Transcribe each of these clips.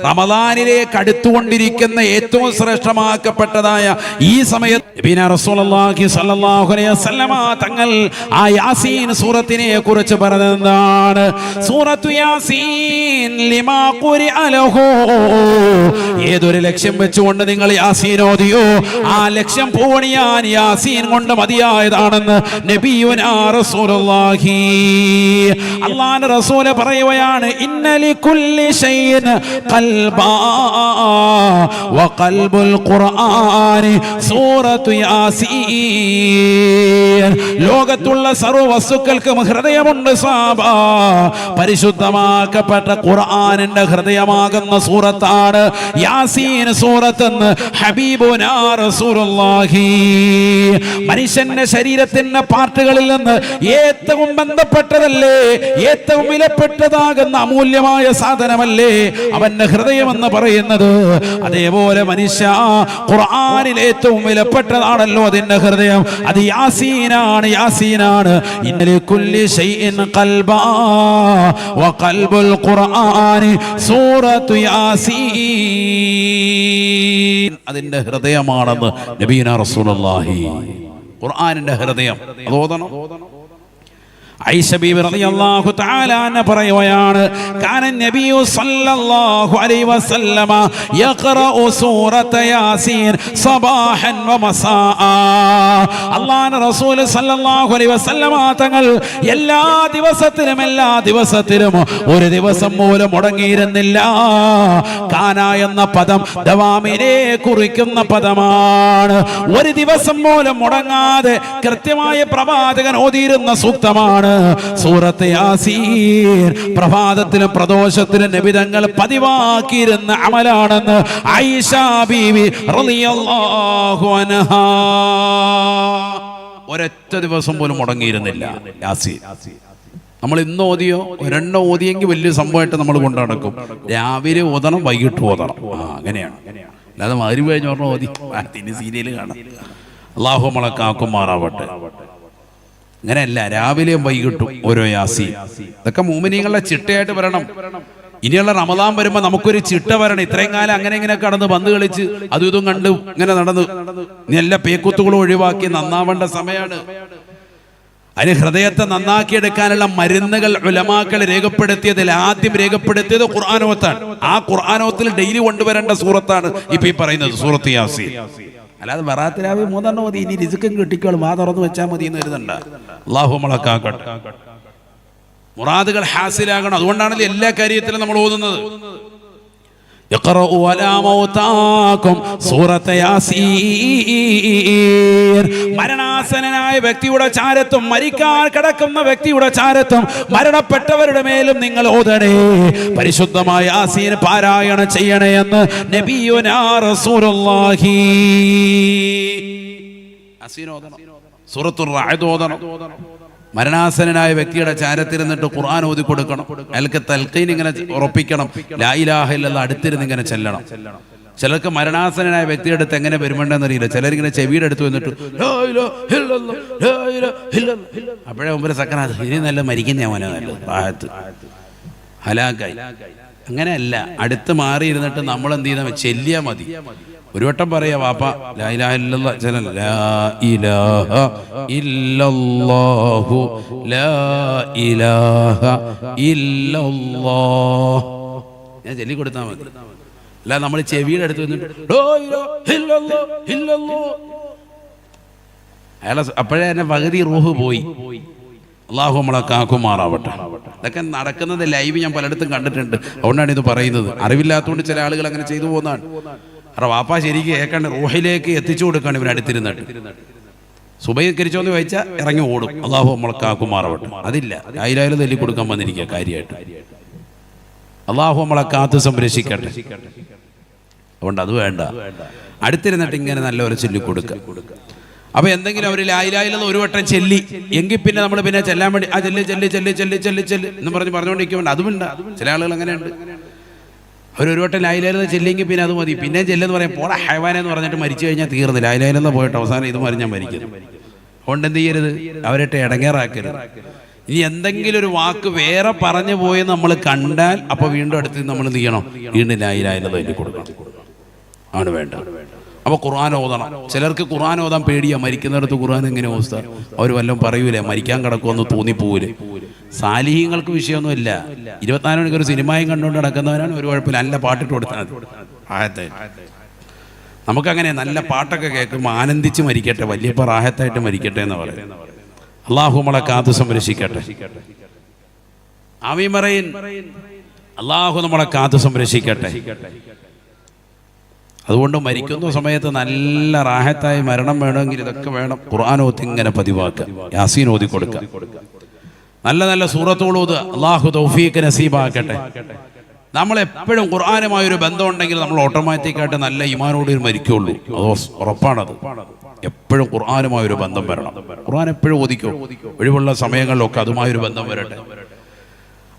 റമദാനിലേക്ക് അടുത്തുകൊണ്ടിരിക്കുന്ന ഏറ്റവും ശ്രേഷ്ഠമാക്കപ്പെട്ടതായ ഈ സമയത്ത് റസൂലുള്ളാഹി സ്വല്ലല്ലാഹു അലൈഹി വസല്ലമ തങ്ങൾ ആ യാസീൻ സൂറത്തിനെ കുറിച്ച് പറഞ്ഞതാണ്. സൂറത്തു യാസീൻ ലിമാ ഖുരിഅ ലഹു, ഏതൊരു ലക്ഷ്യം വെച്ചുകൊണ്ട് നിങ്ങൾ യാസീൻ ഓതിയോ ആ ലക്ഷ്യം പൂവണിയാൻ യാസീൻ കൊണ്ട് മതിയായതാണെന്ന് നബിയുനാ റസൂലുള്ളാഹി. അല്ലാഹുവിന്റെ റസൂൽ പറയുകയാണ്, ഇന്നലി കുല്ലി ഷൈഇൻ ഖൽബാ വഖൽബുൽ ഖുർആനി സൂറത്തു യാസീൻ. ലോകത്തുള്ള സർവ്വ വസ്തുക്കൾക്കും ഹൃദയമുണ്ട് സാബാ. പരിശുദ്ധമാക്കപ്പെട്ട ഖുർആനിന്റെ ഹൃദയമാകുന്ന സൂറത്താണ് യാസീൻ സൂറത്ത് എന്ന് ഹബീബുനാ റസൂലുള്ളാഹി. മനുഷ്യന്റെ ശരീരത്തിന്റെ പാർട്ടുകളിൽ നിന്ന് ഏറ്റവും ബന്ധപ്പെട്ടതല്ലേ, ഏറ്റവും വിലപ്പെട്ടതാകുന്ന അമൂല്യമായ സാധനമല്ലേ അവന്റെ ഹൃദയം എന്ന് പറയുന്നത്. അതേപോലെ മനുഷ്യ ഖുർആനിൽ ഏറ്റവും വിലപ്പെട്ടതാണല്ലോ അതിന്റെ ഹൃദയം. അത് യാസീനാണ്, യാസീനാണ്. ഇന്നലി കുല്ലി ഷൈഇൻ ഖൽബാ വഖൽബുൽ ഖുർആനി സൂറത്തു യാസീൻ. അതിന്റെ ഹൃദയമാണെന്ന് നബിയുനാ റസൂലുള്ളാഹി. ഖുർആനിന്റെ ഹൃദയം അതോദണം. ആയിഷ ബീവി റളിയല്ലാഹു തആല അൻഹ പറയുകയാണ്, കാന നബിയു സല്ലല്ലാഹു അലൈഹി വസല്ലമ യഖറഉ സൂറത യാസീൻ സബാഹൻ വമസാഅ. അല്ലാഹുവിന്റെ റസൂൽ സല്ലല്ലാഹു അലൈഹി വസല്ലമ തങ്ങൾ എല്ലാ ദിവസത്തിലും ഒരു ദിവസം പോലും മുടങ്ങിയിരുന്നില്ല. കാന എന്ന പദം ദവാമിനെ കുറിക്കുന്ന പദമാണ്. ഒരു ദിവസം പോലും മുടങ്ങാതെ കൃത്യമായ പ്രവാചകൻ ഓതിയിരുന്ന സൂക്തമാണ് സൂറത്ത് യാസീൻ. പ്രഭാതത്തിലും പ്രദോഷത്തിലും നബി തങ്ങൾ പതിവാക്കിയിരുന്ന അമലാണെന്ന് ആയിഷ ബീവി റളിയല്ലാഹു അൻഹാ. ഒരൊറ്റ ദിവസം പോലും മുടങ്ങിയിരുന്നില്ല യാസീൻ. നമ്മൾ ഇന്ന് ഓതിയോ ഒരെണ്ണം ഓതിയെങ്കിൽ വലിയ സംഭവമായിട്ട് നമ്മൾ കൊണ്ടു നടക്കും. രാവിലെ ഓതണം, വൈകിട്ട് ഓതണം. അങ്ങനെയാണ്. അല്ലാതെ മഗ്‌രിബ് കഴിഞ്ഞ് പറഞ്ഞ ഓതി സീരിയൽ കാണാം. അല്ലാഹു നമ്മളെ കാക്കുമാറാവട്ടെ. അങ്ങനെയല്ല, രാവിലെയും വൈകിട്ടും ഓരോ യാസീൻ. ഇതൊക്കെ മുഅ്മിനീങ്ങളുടെ ചിട്ടയായിട്ട് വരണം. ഇനിയുള്ള റമദാൻ വരുമ്പോൾ നമുക്കൊരു ചിട്ട വരണം. ഇത്രയും കാലം അങ്ങനെ ഇങ്ങനെ കടന്ന് പന്ത് കളിച്ച് അതും ഇതും കണ്ട് ഇങ്ങനെ നടന്നു ഇനി എല്ലാ പേക്കുത്തുകളും ഒഴിവാക്കി നന്നാവേണ്ട സമയമാണ്. അതിന് ഹൃദയത്തെ നന്നാക്കിയെടുക്കാനുള്ള മരുന്നുകൾ ഉലമാക്കൾ രേഖപ്പെടുത്തിയതിൽ ആദ്യം രേഖപ്പെടുത്തിയത് ഖുർആനോത്താണ്. ആ ഖുർആനോത്തിൽ ഡെയിലി കൊണ്ടുവരേണ്ട സൂറത്താണ് ഇപ്പൊ ഈ പറയുന്നത് സൂറത്ത് യാസീൻ. അല്ലാതെ ബറാത്തിരാവി 3 മതി, ഇനി റിസ്ക്കും കിട്ടിക്കോളും, ആ തുറന്നു വെച്ചാൽ മതി എന്ന് കരുതണ്ട. അല്ലാഹു നമ്മളക്കാക്കട്ടെ, മുറാദുകൾ ഹാസിലാകണം. അതുകൊണ്ടാണല്ലോ എല്ലാ കാര്യത്തിലും നമ്മൾ ഓതുന്നത്. മരണാസനായ വ്യക്തിയുടെ ചാരത്തും മരിക്കാൻ കിടക്കുന്ന വ്യക്തിയുടെ ചാരത്തും മരണപ്പെട്ടവരുടെ മേലും നിങ്ങൾ ഓതണേ, പരിശുദ്ധമായ യാസീൻ പാരായണം ചെയ്യണേ എന്ന് നബിയുനാ റസൂലുള്ളാഹി. യാസീൻ ഓതണം, സൂറത്തുർ റഅദ് ഓതണം. മരണാസനായ വ്യക്തിയുടെ ചാരത്തിരുന്നിട്ട് ഖുർആൻ ഓതി കൊടുക്കണം. അയാൾക്ക് തൽഖീൻ ഇങ്ങനെ ഉറപ്പിക്കണം, ലാ ഇലാഹ ഇല്ലല്ലാഹ് അടുത്തിരുന്ന് ഇങ്ങനെ ചെല്ലണം. ചിലർക്ക് മരണാസനായ വ്യക്തിയുടെ അടുത്ത് എങ്ങനെ വരുമെന്നറിയില്ല. ചിലരിങ്ങനെ ചെവിയുടെ അടുത്ത് വന്നിട്ട് അപ്പോഴേ മുമ്പ് സക്കനാഥ് ഇനി നല്ല മരിക്കുന്ന മോനെ നല്ല റാഹത്ത് ഹലാക്കായി. അങ്ങനെയല്ല, അടുത്ത് മാറിയിരുന്നിട്ട് നമ്മൾ എന്ത് ചെയ്യുന്ന ചെല്ലിയാ മതി. ഒരു വട്ടം പറയാ വാപ്പ ലാ ഇലാഹ ഇല്ലല്ലാഹ്, ലാ ഇലാഹ ഇല്ലല്ലാഹു ലാ ഇലാഹ ഇല്ലല്ലാഹ് ഞാൻ ചൊല്ലി കൊടുത്താൽ മതി. അല്ല നമ്മൾ ചെവിയുടെ അടുത്ത് വന്നിട്ട് അയാളെ അപ്പോഴേ എന്നെ പകുതി റൂഹ് പോയി. അല്ലാഹു നമ്മളെ കാക്കുമാറാവട്ടെ. ഇതൊക്കെ നടക്കുന്നത് ലൈവ് ഞാൻ പലയിടത്തും കണ്ടിട്ടുണ്ട്. അതുകൊണ്ടാണ് ഇത് പറയുന്നത്. അറിവില്ലാത്തതുകൊണ്ട് ചില ആളുകൾ അങ്ങനെ ചെയ്തു പോകുന്നതാണ്. അവരുടെ വാപ്പ ശരിക്കും കേൾക്കാണ്ട് റൂഹിലേക്ക് എത്തിച്ചു കൊടുക്കാണ് ഇവരടുത്തിരുന്നിട്ട്. സുബഹികരിച്ചോന്ന് ചോദിച്ചാൽ ഇറങ്ങി ഓടും. അല്ലാഹു നമ്മളെ കാക്കുമാറാവട്ടെ. അതില്ല, ആയിരം തല്ലി കൊടുക്കാൻ വന്നിരിക്കുക കാര്യമായിട്ട്. അല്ലാഹു നമ്മളെ കാത്ത് സംരക്ഷിക്കട്ടെ. അതുകൊണ്ട് അത് വേണ്ട, അടുത്തിരുന്നിട്ട് ഇങ്ങനെ നല്ലപോലെ ചൊല്ലിക്കൊടുക്കുക. അപ്പൊ എന്തെങ്കിലും അവർ ലാ ഇലാഹ ഇല്ലല്ലാഹ് ഒരു വട്ടം ചെല്ലി എങ്കിൽ പിന്നെ നമ്മൾ പിന്നെ ചെല്ലാൻ വേണ്ടി ആ ചെല്ലി ചെല്ലി ചെല്ലി ചെല്ലി ചെല്ലി ചെല്ലി എന്ന് പറഞ്ഞുകൊണ്ടിരിക്കുന്നുണ്ട്. അതുമുണ്ട്, ചില ആളുകൾ അങ്ങനെയുണ്ട്. അവരൊരു വട്ടം ലാ ഇലാഹ ഇല്ലല്ലാഹ് ചെല്ലിയെങ്കിൽ പിന്നെ അത് മതി. പിന്നെ ചെല്ലെന്ന് പറയാം പോടാ ഹൈവാനെന്ന് പറഞ്ഞിട്ട് മരിച്ചു കഴിഞ്ഞാൽ തീർന്നു. ലാ ഇലാഹ ഇല്ലല്ലാഹ് പോയിട്ട് അവസാനം ഇത് പറഞ്ഞാൽ മരിക്കുന്നു. അതുകൊണ്ട് എന്ത് ചെയ്യരുത്, അവരിട്ട് ഇടങ്ങേറാക്കരുത്. ഇനി എന്തെങ്കിലും ഒരു വാക്ക് വേറെ പറഞ്ഞു പോയി നമ്മൾ കണ്ടാൽ അപ്പൊ വീണ്ടും അടുത്ത് നമ്മൾ എന്ത് ചെയ്യണം? വീണ്ടും ലാ ഇലാഹ ഇല്ലല്ലാഹ് എഴുതി കൊടുക്കണം. ആണ് വേണ്ടത്. അപ്പൊ ഖുർആൻ ഓതണം. ചിലർക്ക് ഖുർആൻ ഓതാൻ പേടിയാ. മരിക്കുന്നിടത്ത് ഖുർആൻ എങ്ങനെ ഓസ്താ? അവർ വല്ലതും പറയൂലേ, മരിക്കാൻ കിടക്കുമെന്ന് തോന്നിപ്പോവൂലേ? സാലിഹീങ്ങൾക്ക് വിഷയമൊന്നുമില്ല. 24 മണിക്കൂർ സിനിമയും കണ്ടുകൊണ്ട് നടക്കുന്നവരാണ്, ഒരു കുഴപ്പമില്ല. നല്ല പാട്ടിട്ട് കൊടുത്താൽ ആയത്തെ നമുക്കങ്ങനെ നല്ല പാട്ടൊക്കെ കേൾക്കുമ്പോൾ ആനന്ദിച്ച് മരിക്കട്ടെ, വലിയ റാഹത്തായിട്ട് മരിക്കട്ടെ എന്ന് പറയും. അള്ളാഹു നമ്മളെ കാത്തു സംരക്ഷിക്കട്ടെ. ആമീൻ പറയിൻ. അള്ളാഹു നമ്മളെ കാത്തു സംരക്ഷിക്കട്ടെ. അതുകൊണ്ട് മരിക്കുന്ന സമയത്ത് നല്ല റാഹത്തായി മരണം വേണമെങ്കിൽ ഇതൊക്കെ വേണം. ഖുർആൻ ഓതി ഇങ്ങനെ പതിവാക്കുക, യാസീൻ ഓതി കൊടുക്കുക, നല്ല നല്ല സൂറത്തുകൾ ഓതുക. അള്ളാഹു തൗഫീഖ് നസീബാക്കട്ടെ. നമ്മൾ എപ്പോഴും ഖുർആനുമായൊരു ബന്ധം ഉണ്ടെങ്കിൽ നമ്മൾ ഓട്ടോമാറ്റിക്കായിട്ട് നല്ല ഈമാനോട് മരിക്കുള്ളൂ. അത് ഉറപ്പാണത്. എപ്പോഴും ഖുർആനുമായൊരു ബന്ധം വരണം. ഖുർആൻ എപ്പോഴും ഓദിക്കോ, ഒഴിവുള്ള സമയങ്ങളിലൊക്കെ അതുമായൊരു ബന്ധം വരട്ടെ.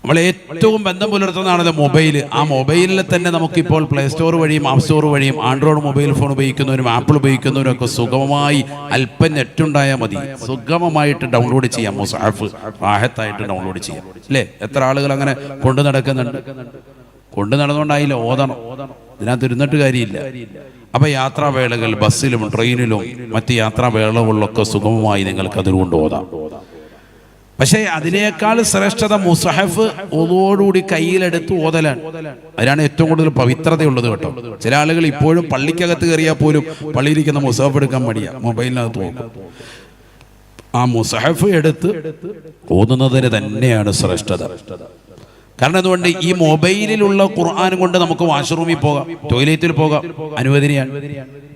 നമ്മൾ ഏറ്റവും ബന്ധം പുലർത്തുന്നതാണല്ലോ മൊബൈൽ. ആ മൊബൈലിൽ തന്നെ നമുക്കിപ്പോൾ പ്ലേ സ്റ്റോർ വഴിയും ആപ്പ് സ്റ്റോർ വഴിയും ആൻഡ്രോയിഡ് മൊബൈൽ ഫോൺ ഉപയോഗിക്കുന്നവരും ആപ്പിൾ ഉപയോഗിക്കുന്നവരും ഒക്കെ സുഗമമായി അല്പം നെറ്റുണ്ടായാൽ മതി, സുഗമമായിട്ട് ഡൗൺലോഡ് ചെയ്യാം. മുസ്ഹഫ് റാഹത്തായിട്ട് ഡൗൺലോഡ് ചെയ്യാം അല്ലേ? എത്ര ആളുകൾ അങ്ങനെ കൊണ്ടു നടക്കുന്നുണ്ട്. കൊണ്ടു നടന്നുകൊണ്ടായില്ല, ഓതണം. ഇതിനകത്ത് ഇരുന്നിട്ട് കാര്യമില്ല. അപ്പൊ യാത്രാവേളകൾ ബസ്സിലും ട്രെയിനിലും മറ്റ് യാത്രാവേളകളിലൊക്കെ സുഗമമായി നിങ്ങൾക്ക് അതുകൊണ്ട് ഓതാം. പക്ഷേ അതിനേക്കാൾ ശ്രേഷ്ഠത മുസ്ഹഫ് ഓതോടുകൂടി കയ്യിലെടുത്ത് ഓതലാണ്. അതിനാണ് ഏറ്റവും കൂടുതൽ പവിത്രതയുള്ളത് കേട്ടോ. ചില ആളുകൾ ഇപ്പോഴും പള്ളിക്കകത്ത് കയറിയാൽ പോലും പള്ളിയിലിരിക്കുന്ന മുസ്ഹഫ് എടുക്കാൻ മടിയാ, മൊബൈലിനകത്ത് നോക്കും. ആ മുസ്ഹഫ് എടുത്ത് ഓതുന്നതിന് തന്നെയാണ് ശ്രേഷ്ഠത. കാരണം എന്തുകൊണ്ട്? ഈ മൊബൈലിലുള്ള ഖുർആൻ കൊണ്ട് നമുക്ക് വാഷ്റൂമിൽ പോകാം, ടോയ്ലറ്റിൽ പോകാം, അനുവദനീയാണ്.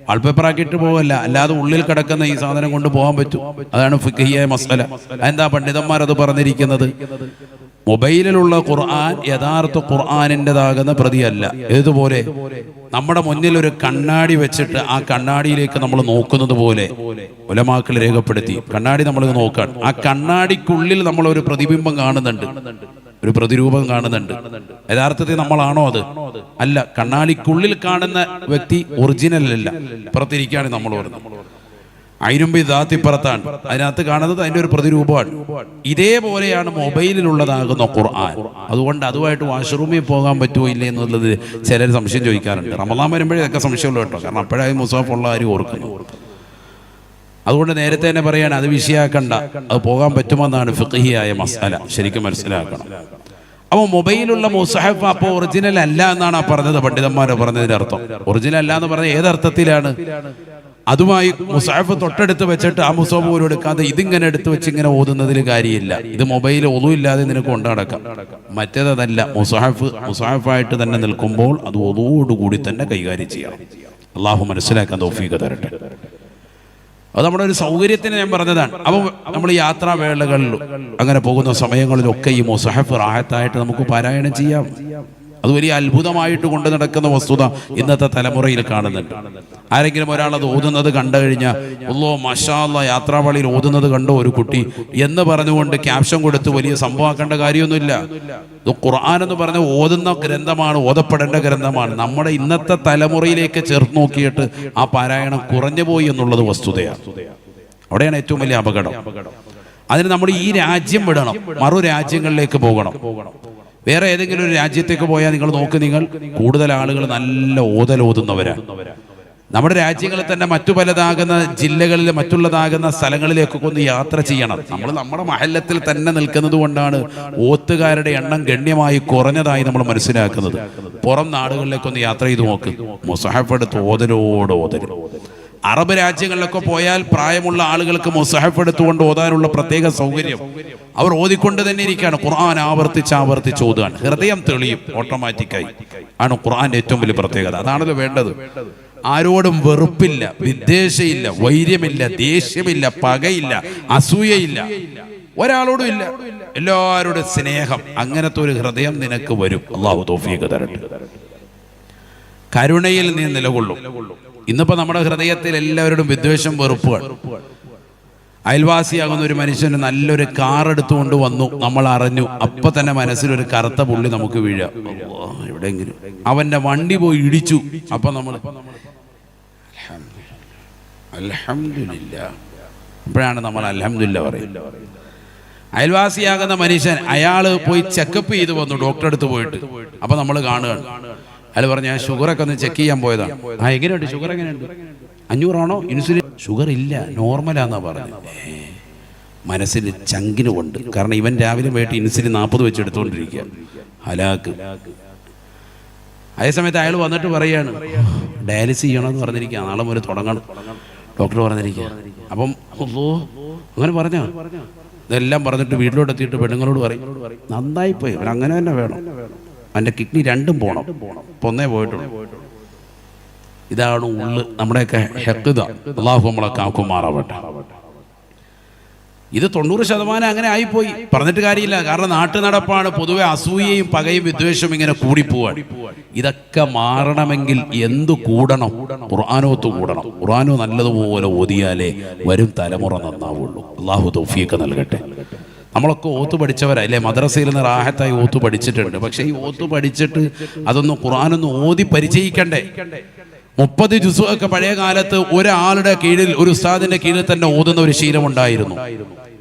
വാൾപേപ്പറാക്കിയിട്ട് പോകല്ല, അല്ലാതെ ഉള്ളിൽ കിടക്കുന്ന ഈ സാധനം കൊണ്ട് പോകാൻ പറ്റും. അതാണ് ഫിഖ്ഹിയായ മസ്അല. എന്താ പണ്ഡിതന്മാർ അത് പറഞ്ഞിരിക്കുന്നത്? മൊബൈലിലുള്ള ഖുർആൻ യഥാർത്ഥ ഖുർആനിൻ്റെതാകുന്ന പ്രതിയല്ല. ഏതുപോലെ? നമ്മുടെ മുന്നിൽ ഒരു കണ്ണാടി വെച്ചിട്ട് ആ കണ്ണാടിയിലേക്ക് നമ്മൾ നോക്കുന്നത് പോലെ ഉലമാക്കൾ രേഖപ്പെടുത്തി. കണ്ണാടി നമ്മൾ നോക്കാൻ, ആ കണ്ണാടിക്കുള്ളിൽ നമ്മൾ ഒരു പ്രതിബിംബം കാണുന്നുണ്ട്, ഒരു പ്രതിരൂപം കാണുന്നുണ്ട്. യഥാർത്ഥത്തിൽ നമ്മളാണോ അത്? അല്ല. കണ്ണാടിക്കുള്ളിൽ കാണുന്ന വ്യക്തി ഒറിജിനൽ അല്ല, പുറത്തിരിക്കുകയാണ് നമ്മൾ പറയുന്നത്. അതിനുമ്പ് ദാത്തിപ്പുറത്താണ്, അതിനകത്ത് കാണുന്നത് അതിൻ്റെ ഒരു പ്രതിരൂപമാണ്. ഇതേപോലെയാണ് മൊബൈലിലുള്ളതാകുന്ന ഖുർആൻ. അതുകൊണ്ട് അതുമായിട്ട് വാഷ്റൂമിൽ പോകാൻ പറ്റുമോ ഇല്ലേ എന്നുള്ളത് ചിലർ സംശയം ചോദിക്കാറുണ്ട്. റമദാൻ വരുമ്പോഴേ ഇതൊക്കെ സംശയമുള്ളൂ കേട്ടോ. കാരണം അപ്പോഴായി മുസാഫ് ഉള്ള ആരും ഓർക്കുന്നു. അതുകൊണ്ട് നേരത്തെ തന്നെ പറയാണ്, അത് വിഷയാക്കണ്ട, അത് പോകാൻ പറ്റുമെന്നാണ് ഫിഖ്ഹിയായ മസ്അല. ശരിക്കും മനസ്സിലാക്കണം. അപ്പോൾ മൊബൈലുള്ള മുസ്ഹഫ് അപ്പോൾ ഒറിജിനൽ അല്ല എന്നാണ് പറഞ്ഞത് പണ്ഡിതന്മാർ പറഞ്ഞതിന്റെ അർത്ഥം. ഒറിജിനൽ അല്ല എന്ന് പറഞ്ഞത് ഏതർത്ഥത്തിലാണ്? അതുമായി മുസ്ഹഫ് തൊട്ടടുത്ത് വെച്ചിട്ട് ആ മുസ്ഹഫ് പോലും എടുക്കാതെ ഇതിങ്ങനെ എടുത്ത് വെച്ച് ഇങ്ങനെ ഓതുന്നതിൽ കാര്യമില്ല. ഇത് മൊബൈൽ ഒന്നും ഇല്ലാതെ നിനക്ക് കൊണ്ടു നടക്കാം. മറ്റേതല്ല, മുസ്ഹഫായിട്ട് തന്നെ നിൽക്കുമ്പോൾ അത് ഒതുവോടുകൂടി തന്നെ കൈകാര്യം ചെയ്യണം. അള്ളാഹു മനസ്സിലാക്കാൻ തൗഫീഖ് തരട്ടെ. അത് നമ്മുടെ ഒരു സൗകര്യത്തിന് ഞാൻ പറഞ്ഞതാണ്. അപ്പോൾ നമ്മൾ യാത്രാവേളകളിൽ അങ്ങനെ പോകുന്ന സമയങ്ങളിലൊക്കെ ഈ മുസ്ഹഫ് റാഹത്തായിട്ട് നമുക്ക് പാരായണം ചെയ്യാം. അത് വലിയ അത്ഭുതമായിട്ട് കൊണ്ട് നടക്കുന്ന വസ്തുത ഇന്നത്തെ തലമുറയിൽ കാണുന്നുണ്ട്. ആരെങ്കിലും ഒരാളത് ഓതുന്നത് കണ്ടു കഴിഞ്ഞാൽ അല്ലാഹു മാഷാ അല്ലാഹ് യാത്രാവളിയിൽ ഓതുന്നത് കണ്ടോ ഒരു കുട്ടി എന്ന് പറഞ്ഞുകൊണ്ട് ക്യാപ്ഷൻ കൊടുത്ത് വലിയ സംഭവമാക്കേണ്ട കാര്യമൊന്നുമില്ല. ഇത് ഖുർആൻ എന്ന് പറഞ്ഞ ഓതുന്ന ഗ്രന്ഥമാണ്, ഓതപ്പെടേണ്ട ഗ്രന്ഥമാണ്. നമ്മുടെ ഇന്നത്തെ തലമുറയിലേക്ക് ചേർത്ത് നോക്കിയിട്ട് ആ പാരായണം കുറഞ്ഞു പോയി എന്നുള്ളത് വസ്തുതയാണ്. അവിടെയാണ് ഏറ്റവും വലിയ അപകടം. അതിന് നമ്മൾ ഈ രാജ്യം വിടണം, മറു രാജ്യങ്ങളിലേക്ക് പോകണം. വേറെ ഏതെങ്കിലും ഒരു രാജ്യത്തേക്ക് പോയാൽ നിങ്ങൾ നോക്ക്, നിങ്ങൾ കൂടുതൽ ആളുകൾ നല്ല ഓതുന്നവരാണ്. നമ്മുടെ രാജ്യങ്ങളിൽ തന്നെ മറ്റു പലതാകുന്ന ജില്ലകളിൽ മറ്റുള്ളതാകുന്ന സ്ഥലങ്ങളിലേക്കൊക്കെ ഒന്ന് യാത്ര ചെയ്യണം. നമ്മൾ നമ്മുടെ മഹല്ലത്തിൽ തന്നെ നിൽക്കുന്നത് കൊണ്ടാണ് ഓത്തുകാരുടെ എണ്ണം ഗണ്യമായി കുറഞ്ഞതായി നമ്മൾ മനസ്സിലാക്കുന്നത്. പുറം നാടുകളിലേക്കൊന്ന് യാത്ര ചെയ്ത് നോക്ക്, മുസ്ഹഫ് എടുത്ത് ഓതൽ. അറബ് രാജ്യങ്ങളിലൊക്കെ പോയാൽ പ്രായമുള്ള ആളുകൾക്ക് മുസ്ഹഫ് എടുത്തുകൊണ്ട് ഓതാനുള്ള പ്രത്യേക സൗകര്യം അവർ ഓതിക്കൊണ്ട് തന്നെ ഇരിക്കുകയാണ്. ഖുർആൻ ആവർത്തിച്ച് ഓതുകയാണ്. ഹൃദയം തെളിയും ഓട്ടോമാറ്റിക്കായി. ആണ് ഖുർആന്റെ ഏറ്റവും വലിയ പ്രത്യേകത. അതാണല്ലോ വേണ്ടത്. ആരോടും വെറുപ്പില്ല, വിദ്വേഷയില്ല, വൈര്യമില്ല, ദേഷ്യമില്ല, പകയില്ല, അസൂയയില്ല, ഒരാളോടും ഇല്ല, എല്ലാവരോടും സ്നേഹം. അങ്ങനത്തെ ഒരു ഹൃദയം നിനക്ക് വരും. അല്ലാഹു തൗഫീഖ് തരട്ടെ. കരുണയിൽ നീ നിലകൊള്ളും. ഇന്നിപ്പോ നമ്മുടെ ഹൃദയത്തിൽ എല്ലാവരോടും വിദ്വേഷം, വെറുപ്പുകൾ. അയൽവാസിയാകുന്ന ഒരു മനുഷ്യന് നല്ലൊരു കാർ എടുത്തുകൊണ്ട് വന്നു, നമ്മൾ അറിഞ്ഞു, അപ്പൊ തന്നെ മനസ്സിലൊരു കറുത്ത പുള്ളി നമുക്ക് വീഴുക. എവിടെയെങ്കിലും അവന്റെ വണ്ടി പോയി ഇടിച്ചു, അപ്പൊ നമ്മൾ അൽഹംദുലില്ലാ, അപ്പോഴാണ് നമ്മൾ അൽഹംദുലില്ലാ പറയുന്നത്. അയൽവാസിയാകുന്ന മനുഷ്യൻ അയാൾ പോയി ചെക്കപ്പ് ചെയ്ത് വന്നു ഡോക്ടറെ അടുത്ത് പോയിട്ട്. അപ്പൊ നമ്മൾ കാണുകയാണ്, അയാൾ പറഞ്ഞു ഞാൻ ഷുഗറൊക്കെ ഒന്ന് ചെക്ക് ചെയ്യാൻ പോയതാണ്. എങ്ങനെയുണ്ട് ഷുഗർ, എങ്ങനെയുണ്ട്? 500 ആണോ? ഇൻസുലിൻ? ഷുഗർ ഇല്ല, നോർമലാന്നാ പറഞ്ഞു. മനസ്സിന് ചങ്കിന് കൊണ്ട്. കാരണം ഇവൻ രാവിലെ പോയിട്ട് ഇൻസുലിൻ 40 വെച്ച് എടുത്തുകൊണ്ടിരിക്കുക. ഹലാക്ക്. അതേ സമയത്ത് അയാൾ വന്നിട്ട് പറയാണ് ഡയാലിസിസ് ചെയ്യണമെന്ന് പറഞ്ഞിരിക്കുക, നാളെ മുതൽ തുടങ്ങണം ഡോക്ടർ പറഞ്ഞിരിക്കുക. അപ്പം അങ്ങനെ പറഞ്ഞോ. ഇതെല്ലാം പറഞ്ഞിട്ട് വീട്ടിലോട്ട് എത്തിയിട്ട് പെണ്ണുങ്ങളോട് പറയും നന്നായിപ്പോയി, അവൻ അങ്ങനെ തന്നെ വേണം, അവൻ്റെ കിഡ്നി 2ഉം പോകണം, ഇപ്പം 1 പോയിട്ടുള്ളൂ. ഇതാണ് ഉള്ളു നമ്മുടെയൊക്കെ ഹെഖ്ദ. അള്ളാഹു നമ്മളെ കാക്കുമാറാവട്ടെ. ഇത് 90% അങ്ങനെ ആയിപ്പോയി. പറഞ്ഞിട്ട് കാര്യമില്ല. കാരണം നാട്ടു നടപ്പാണ്. പൊതുവെ അസൂയയും പകയും വിദ്വേഷവും ഇങ്ങനെ കൂടിപ്പോവാണ്. ഇതൊക്കെ മാറണമെങ്കിൽ എന്തു കൂടണം? ഖുർആനോത്ത് കൂടണം. ഖുർആനോ നല്ലതുപോലെ ഓതിയാലേ വരും തലമുറ നന്നാവുള്ളൂ. അള്ളാഹു തൗഫീഖ് നൽകട്ടെ. നമ്മളൊക്കെ ഓത്ത് പഠിച്ചവരല്ലേ, മദ്രസയിൽ നിന്ന് റാഹത്തായി ഓത്ത് പഠിച്ചിട്ടുണ്ട്. പക്ഷെ ഈ ഓത്ത് പഠിച്ചിട്ട് അതൊന്ന് ഖുർആനൊന്ന് ഓതി പരിചയിക്കണ്ടേ? 30 ജുസുഒക്കെ പഴയ കാലത്ത് ഒരാളുടെ കീഴിൽ, ഒരു ഉസ്താദിന്റെ കീഴിൽ തന്നെ ഓതുന്ന ഒരു ശീലം ഉണ്ടായിരുന്നു.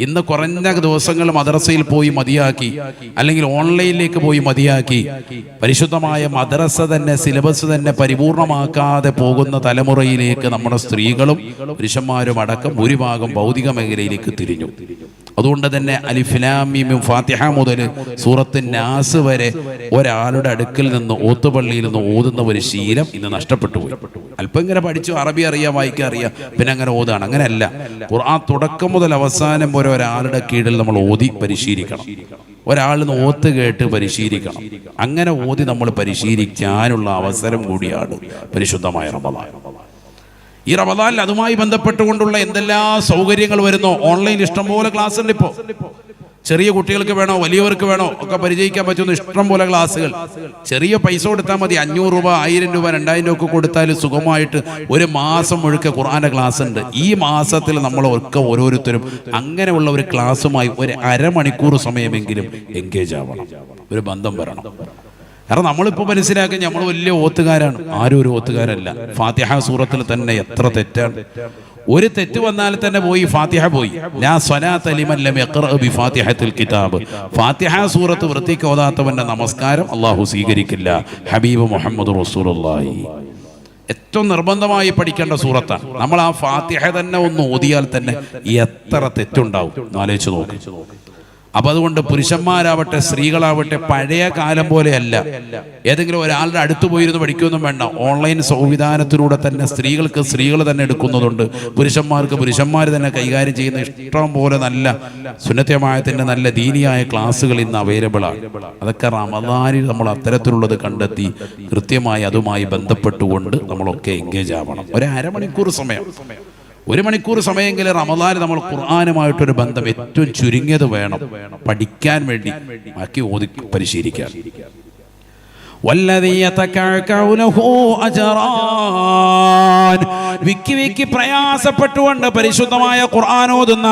ഇന്ന് കുറഞ്ഞ ദിവസങ്ങൾ മദ്രസയിൽ പോയി മതിയാക്കി, അല്ലെങ്കിൽ ഓൺലൈനിലേക്ക് പോയി മതിയാക്കി, പരിശുദ്ധമായ മദ്രസ തന്നെ സിലബസ് തന്നെ പരിപൂർണമാക്കാതെ പോകുന്ന തലമുറയിലേക്ക് നമ്മുടെ സ്ത്രീകളും പുരുഷന്മാരും അടക്കം ഭൂരിഭാഗം ഭൗതിക മേഖലയിലേക്ക് തിരിഞ്ഞു. അതുകൊണ്ട് തന്നെ അലിഫ് ലാം മീം ഫാത്തിഹ മുതൽ സൂറത്ത് നാസ് വരെ ഒരാളുടെ അടുക്കൽ നിന്ന് ഓത്തുപള്ളിയിൽ നിന്ന് ഓതുന്ന ഒരു ശീലം ഇന്ന് നഷ്ടപ്പെട്ടു പോയി. അല്പം ഇങ്ങനെ പഠിച്ചു, അറബി അറിയാം, വായിക്കാൻ അറിയാം, പിന്നെ അങ്ങനെ ഓതാണ്. അങ്ങനെയല്ല. ഖുർആൻ തുടക്കം മുതൽ അവസാനം വരെ ഒരാളുടെ കീഴിൽ നമ്മൾ ഓതി പരിശീലിക്കണം. ഒരാളിന്ന് ഓത്ത് കേട്ട് പരിശീലിക്കണം. അങ്ങനെ ഓതി നമ്മൾ പരിശീലിക്കാനുള്ള അവസരം കൂടിയാണ് പരിശുദ്ധമായ റമദാൻ. ഈ റമദാനിൽ അതുമായി ബന്ധപ്പെട്ടുകൊണ്ടുള്ള എന്തെല്ലാം സൗകര്യങ്ങൾ വരുന്നോ. ഓൺലൈൻ ഇഷ്ടംപോലെ ക്ലാസ് ഉണ്ട്. ഇപ്പോൾ ചെറിയ കുട്ടികൾക്ക് വേണോ വലിയവർക്ക് വേണോ ഒക്കെ പരിചയിക്കാൻ പറ്റുന്ന ഇഷ്ടം പോലെ ക്ലാസ്സുകൾ. ചെറിയ പൈസ കൊടുത്താൽ മതി. 500 രൂപ, 1000 രൂപ, 2000 രൂപ ഒക്കെ കൊടുത്താൽ സുഖമായിട്ട് ഒരു മാസം മുഴുക്ക ഖുർആന്റെ ക്ലാസ് ഉണ്ട്. ഈ മാസത്തിൽ നമ്മളൊക്കെ ഓരോരുത്തരും അങ്ങനെയുള്ള ഒരു ക്ലാസ്സുമായി ഒരു അരമണിക്കൂർ സമയമെങ്കിലും എൻഗേജ് ആവണം. ഒരു ബന്ധം വരണം. കാരണം നമ്മളിപ്പോൾ മനസ്സിലാക്കി നമ്മൾ വലിയ ഓത്തുകാരാണ്. ആരും ഒരു ഓത്തുകാരല്ല. ഫാത്തിഹ സൂറത്തിൽ തന്നെ എത്ര തെറ്റാണ്. ഒരു തെറ്റ് വന്നാൽ തന്നെ പോയി ഫാത്തിഹ പോയി. ലാ സ്വലാത്ത ലിമൻ ലം യഖറഅ ബിഫാത്തിഹത്തിൽ കിതാബ്. ഫാത്തിഹ സൂറത്ത് വൃത്തിക്ക് ഓതാത്തവന്റെ നമസ്കാരം അല്ലാഹു സ്വീകരിക്കില്ല. ഹബീബ് മുഹമ്മദ് റസൂലുള്ളാഹി. ഏറ്റവും നിർബന്ധമായി പഠിക്കേണ്ട സൂറത്താണ്. നമ്മൾ ആ ഫാത്തിഹ തന്നെ ഒന്ന് ഓതിയാൽ തന്നെ എത്ര തെറ്റുണ്ടാവും ആലോചിച്ച് നോക്ക്. അപ്പൊ അതുകൊണ്ട് പുരുഷന്മാരാവട്ടെ സ്ത്രീകളാവട്ടെ പഴയ കാലം പോലെയല്ല. ഏതെങ്കിലും ഒരാളുടെ അടുത്ത് പോയിരുന്ന് പഠിക്കുകയൊന്നും വേണ്ട. ഓൺലൈൻ സംവിധാനത്തിലൂടെ തന്നെ സ്ത്രീകൾക്ക് സ്ത്രീകൾ തന്നെ എടുക്കുന്നതുണ്ട്, പുരുഷന്മാർക്ക് പുരുഷന്മാർ തന്നെ കൈകാര്യം ചെയ്യുന്ന ഇഷ്ടം പോലെ നല്ല സുന്നത്യമായതിൻ്റെ നല്ല ദീനിയായ ക്ലാസ്സുകൾ ഇന്ന് അവൈലബിൾ ആണ്. അതൊക്കെ റമദാനിൽ നമ്മൾ അത്തരത്തിലുള്ളത് കണ്ടെത്തി കൃത്യമായി അതുമായി ബന്ധപ്പെട്ടുകൊണ്ട് നമ്മളൊക്കെ എൻഗേജ് ആവണം. ഒരു അരമണിക്കൂർ സമയം, 1 മണിക്കൂർ സമയമെങ്കിലും റമദാനിൽ നമ്മൾ ഖുർആനുമായിട്ടൊരു ബന്ധം ഏറ്റവും ചുരുങ്ങിയത് വേണം പഠിക്കാൻ വേണ്ടി. ബാക്കി ഓതി പരിശീലിക്കാൻ. വിക്കി പ്രയാസപ്പെട്ടുകൊണ്ട് പരിശുദ്ധമായ ഖുർആൻ ഓതുന്ന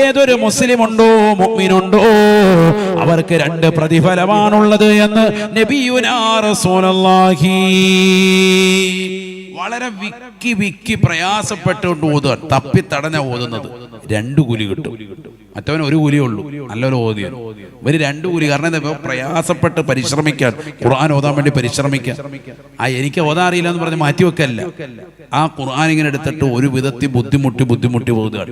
ഏതൊരു മുസ്ലിം ഉണ്ടോ, മുഅ്മിനുണ്ടോ, അവർക്ക് 2 പ്രതിഫലമാണുള്ളത് എന്ന് നബിയുനാ റസൂലുള്ളാഹി. വളരെ വിക്കി പ്രയാസപ്പെട്ടുകൊണ്ട് ഓതുക. തപ്പിത്തടഞ്ഞ ഓതുന്നത് 2 കൂലി കിട്ടും. മറ്റവൻ 1 കൂലിയേ ഉള്ളൂ. നല്ലൊരു ഓതിയാണ്. ഇവര് 2 കൂലി. കാരണം എന്താ? പ്രയാസപ്പെട്ട് പരിശ്രമിക്കാൻ, ഖുർആൻ ഓതാൻ വേണ്ടി പരിശ്രമിക്കാൻ. എനിക്ക് ഓതാൻ അറിയില്ല എന്ന് പറഞ്ഞ് മാറ്റിവെക്കല്ല. ആ ഖുർആൻ ഇങ്ങനെ എടുത്തിട്ട് ഒരു വിധത്തിൽ ബുദ്ധിമുട്ടി ഓതുകയാണ്.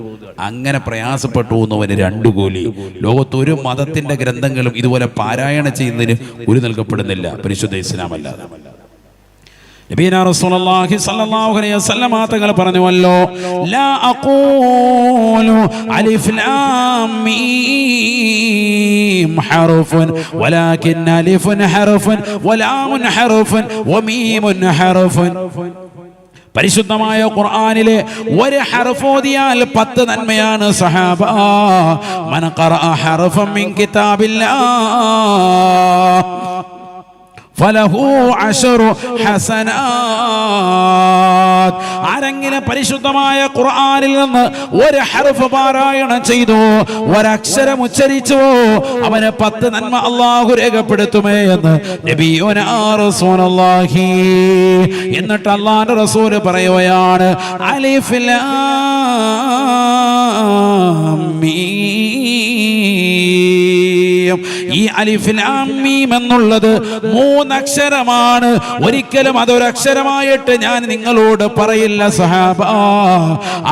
അങ്ങനെ പ്രയാസപ്പെട്ടു പോകുന്നവന് 2 കൂലി. ലോകത്ത് ഒരു മതത്തിന്റെ ഗ്രന്ഥങ്ങളും ഇതുപോലെ പാരായണം ചെയ്യുന്നതിന് ഒരു നൽകപ്പെടുന്നില്ല, പരിശുദ്ധ ഇസ്ലാം അല്ലാതെ. നബിയനാ റസൂലുള്ളാഹി സ്വല്ലല്ലാഹു അലൈഹി വസല്ലം തങ്ങൾ പറഞ്ഞുവല്ലോ, ലാ അഖൂലു അലിഫ് ലാം മീം ഹർഫുൻ വലാകിൻ അലിഫുൻ ഹർഫുൻ വലാമുൻ ഹർഫുൻ വമീമുൻ ഹർഫുൻ. പരിശുദ്ധമായ ഖുർആനിലെ ഒരു ഹർഫ് ഓതിയാൽ 10 നന്മയാണ് സഹാബ. മൻ ഖറഅ ഹർഫൻ മിൻ കിതാബില്ലാഹ് ഫലഹു 10 ഹസനാത്ത്. ആരെങ്കിലും പരിശുദ്ധമായ ഖുർആനിൽ നിന്ന് ഒരു ഹർഫ് പാരായണം ചെയ്തു, ഒരക്ഷരം ഉച്ചരിച്ചു, അവന് 10 നന്മ അല്ലാഹു രേഖപ്പെടുത്തുമേ എന്ന് നബിയുനാ റസൂലുള്ളാഹി. എന്നിട്ട് അല്ലാഹുവിന്റെ റസൂൽ പറയുകയാണ്, അലിഫ് ലാം മീം ഈ അലിഫ് ലാം മീം എന്നുള്ളത് 3 അക്ഷരമാണ്. ഒരിക്കലും അതൊരക്ഷരമായിട്ട് ഞാൻ നിങ്ങളോട് പറയില്ല സഹാബ.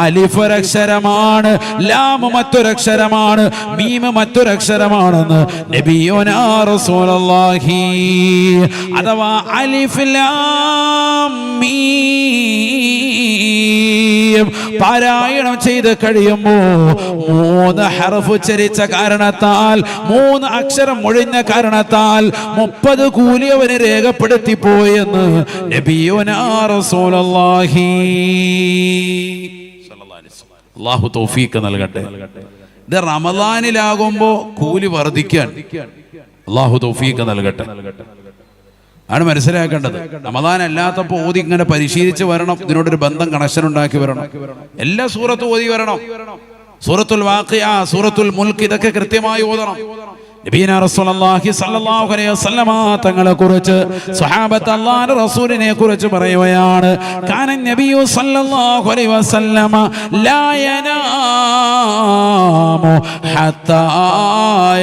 അലിഫ് ഒരക്ഷരമാണ്, ലാം മറ്റൊരക്ഷരമാണ്, മീം മറ്റൊരക്ഷരമാണെന്ന് നബിയുനാ റസൂലുള്ളാഹി. അഥവാ അലിഫ് ലാം മീം പാരായണം ചെയ്ത് കഴിയുമ്പോൾ 3 ഹർഫ് ഉച്ചരിച്ച കാരണത്താൽ, 3 അക്ഷരം ഒഴിഞ്ഞ കാരണത്താൽ 30 കൂലി അവന് രേഖപ്പെടുത്തി പോയെന്ന് നബിയുനാ റസൂലുള്ളാഹി. അല്ലാഹു തൗഫീഖ് നൽകട്ടെ. ഇത് റമദാനിലാകുമ്പോ കൂലി വർദ്ധിക്കാൻ അല്ലാഹു തൗഫീഖ് നൽകട്ടെ. ആണ് മനസ്സിലാക്കേണ്ടത്. റമദാൻ അല്ലാത്തപ്പോൾ ഓതി ഇങ്ങനെ പരിശീലിച്ച് വരണം. ഇതിനോടൊരു ബന്ധം, കണക്ഷൻ ഉണ്ടാക്കി വരണം. എല്ലാ സൂറത്തും ഓതി വരണം. സൂറത്തുൽ വാഖിഅ, സൂറത്തുൽ മുൽക്ക് ഇതൊക്കെ കൃത്യമായി ഓതണം. നബിയനാ റസൂലുള്ളാഹി സ്വല്ലല്ലാഹു അലൈഹി വസല്ലമ തങ്ങളെ കുറിച്ച്, സ്വഹാബത്ത് അല്ലാഹുവിന്റെ റസൂലിനെ കുറിച്ച് പറയുകയാണ്. കാന നബിയു സ്വല്ലല്ലാഹു അലൈഹി വസല്ലമ ലാ യനാമു ഹത്താ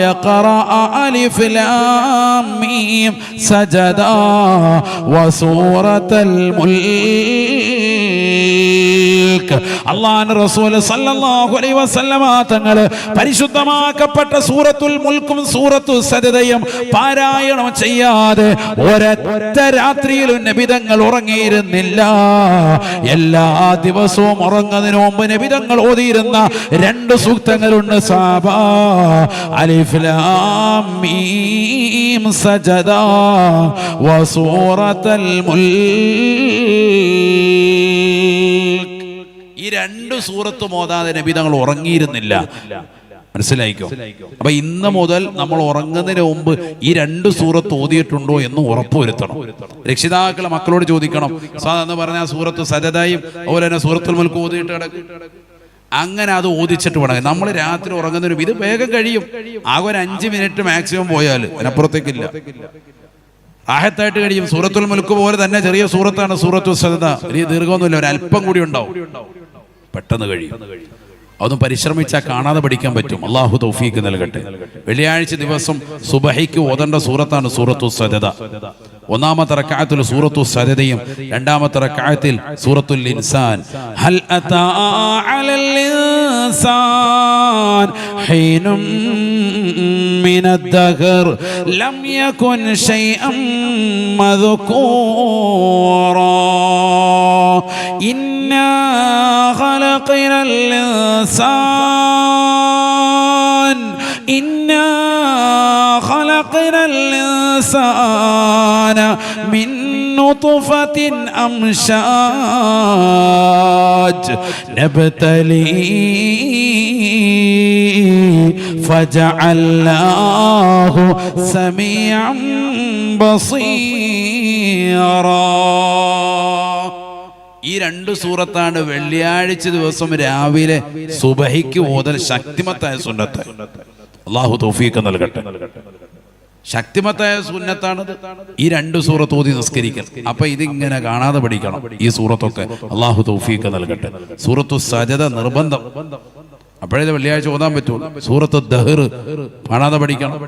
യഖറഅ അലിഫ് ലാം മീം സജദ വസൂറത്തുൽ മുൽക്ക്. അല്ലാഹുവിന്റെ റസൂൽ സ്വല്ലല്ലാഹു അലൈഹി വസല്ലമ തങ്ങൾ പരിശുദ്ധമാക്കപ്പെട്ട സൂറത്തുൽ മുൽക്കും സൂറത്തു സജദയും പാരായണം ചെയ്യാതെ ഒരൊറ്റ രാത്രിയിലും നബി തങ്ങൾ ഉറങ്ങിയിരുന്നില്ല. എല്ലാ ദിവസവും ഉറങ്ങുന്നതിന് മുമ്പ് നബി തങ്ങൾ ഓതിയിരുന്ന 2 സൂക്തങ്ങളുണ്ട് സഹാബ. അലിഫ് ലാം മീം സജദ വസൂറത്തുൽ മുൽക്ക്. ഈ 2 സൂറത്തും ഓതാതെ നബി തങ്ങൾ ഉറങ്ങിയിരുന്നില്ല. മനസ്സിലായിക്കോ? അപ്പൊ ഇന്ന് മുതൽ നമ്മൾ ഉറങ്ങുന്നതിന് മുമ്പ് ഈ 2 സൂറത്ത് ഓതിയിട്ടുണ്ടോ എന്ന് ഉറപ്പുവരുത്തണം. രക്ഷിതാക്കളെ മക്കളോട് ചോദിക്കണം, സാധാരണ പറഞ്ഞാൽ സൂറത്ത് സജദയും അതുപോലെ തന്നെ സൂറത്തുൽ മുൽക്ക് ഓതിയിട്ട് കിടക്കും. അങ്ങനെ അത് ഓദിച്ചിട്ട് വേണം നമ്മൾ രാത്രി ഉറങ്ങുന്നതിന്. ഇത് വേഗം കഴിയും. ആകെ ഒരു 5 മിനിറ്റ് മാക്സിമം പോയാൽ, അതിനപ്പുറത്തേക്കില്ല. ആഹത്തായിട്ട് കഴിയും. സൂറത്തുൽ മുൽക്ക് പോലെ തന്നെ ചെറിയ സൂറത്താണ് സൂറത്തു സജദ. വലിയ ദീർഘമൊന്നുമില്ല, ഒരു അല്പം കൂടി ഉണ്ടാവും. പെട്ടെന്ന് കഴിയും. അതൊന്നും പരിശ്രമിച്ചാൽ കാണാതെ പഠിക്കാൻ പറ്റും. അല്ലാഹു തൗഫീഖ് നൽകട്ടെ. വെള്ളിയാഴ്ച ദിവസം സുബഹിക്ക് ഓതേണ്ട സൂറത്താണ് സൂറത്തു സജദ. 1-ാമത്തെ റക്അത്തിൽ സൂറത്തു സജദയും 2-ാമത്തെ റക്അത്തിൽ സൂറത്തുൽ ഇൻസാൻ. ഹൽ അതാ അലൽ ഇൻസാൻ ഹീനും മിനദ്ദഹർ ലം യകുൻ ശൈഅൻ മദ്കൂറാ ഇന്നാ ഖലഖനൽ ഇൻസാൻ ഇന്നാ ഖലഖനൽ ഇൻസാന മിൻ നുത്ഫത്തിൻ അംശാജ് നബ്തലി ഫജഅൽനാഹു സമീഅൻ ബസീറാ. ഈ 2 സൂറത്താണ് വെള്ളിയാഴ്ച ദിവസം രാവിലെ സുബഹിക്ക് ഓതൽ ശക്തിമത്തായ സുന്നത്ത്. അല്ലാഹു തൗഫീഖ് നൽകട്ടെ. ശക്തിമത്തായ സുന്നത്താണത്. ഈ 2 സൂറത്ത് ഓതി നിസ്കരിക്കണം. അപ്പൊ ഇതിങ്ങനെ കാണാതെ പഠിക്കണം ഈ സൂറത്തൊക്കെ. അല്ലാഹു തൗഫീഖ് നൽകട്ടെ. സൂറത്തു സജദ നിർബന്ധം. അപ്പോഴേ വെള്ളിയാഴ്ച ഓതാൻ പറ്റുള്ളൂ. സൂറത്തു ദഹർ കാണാതെ പഠിക്കണം.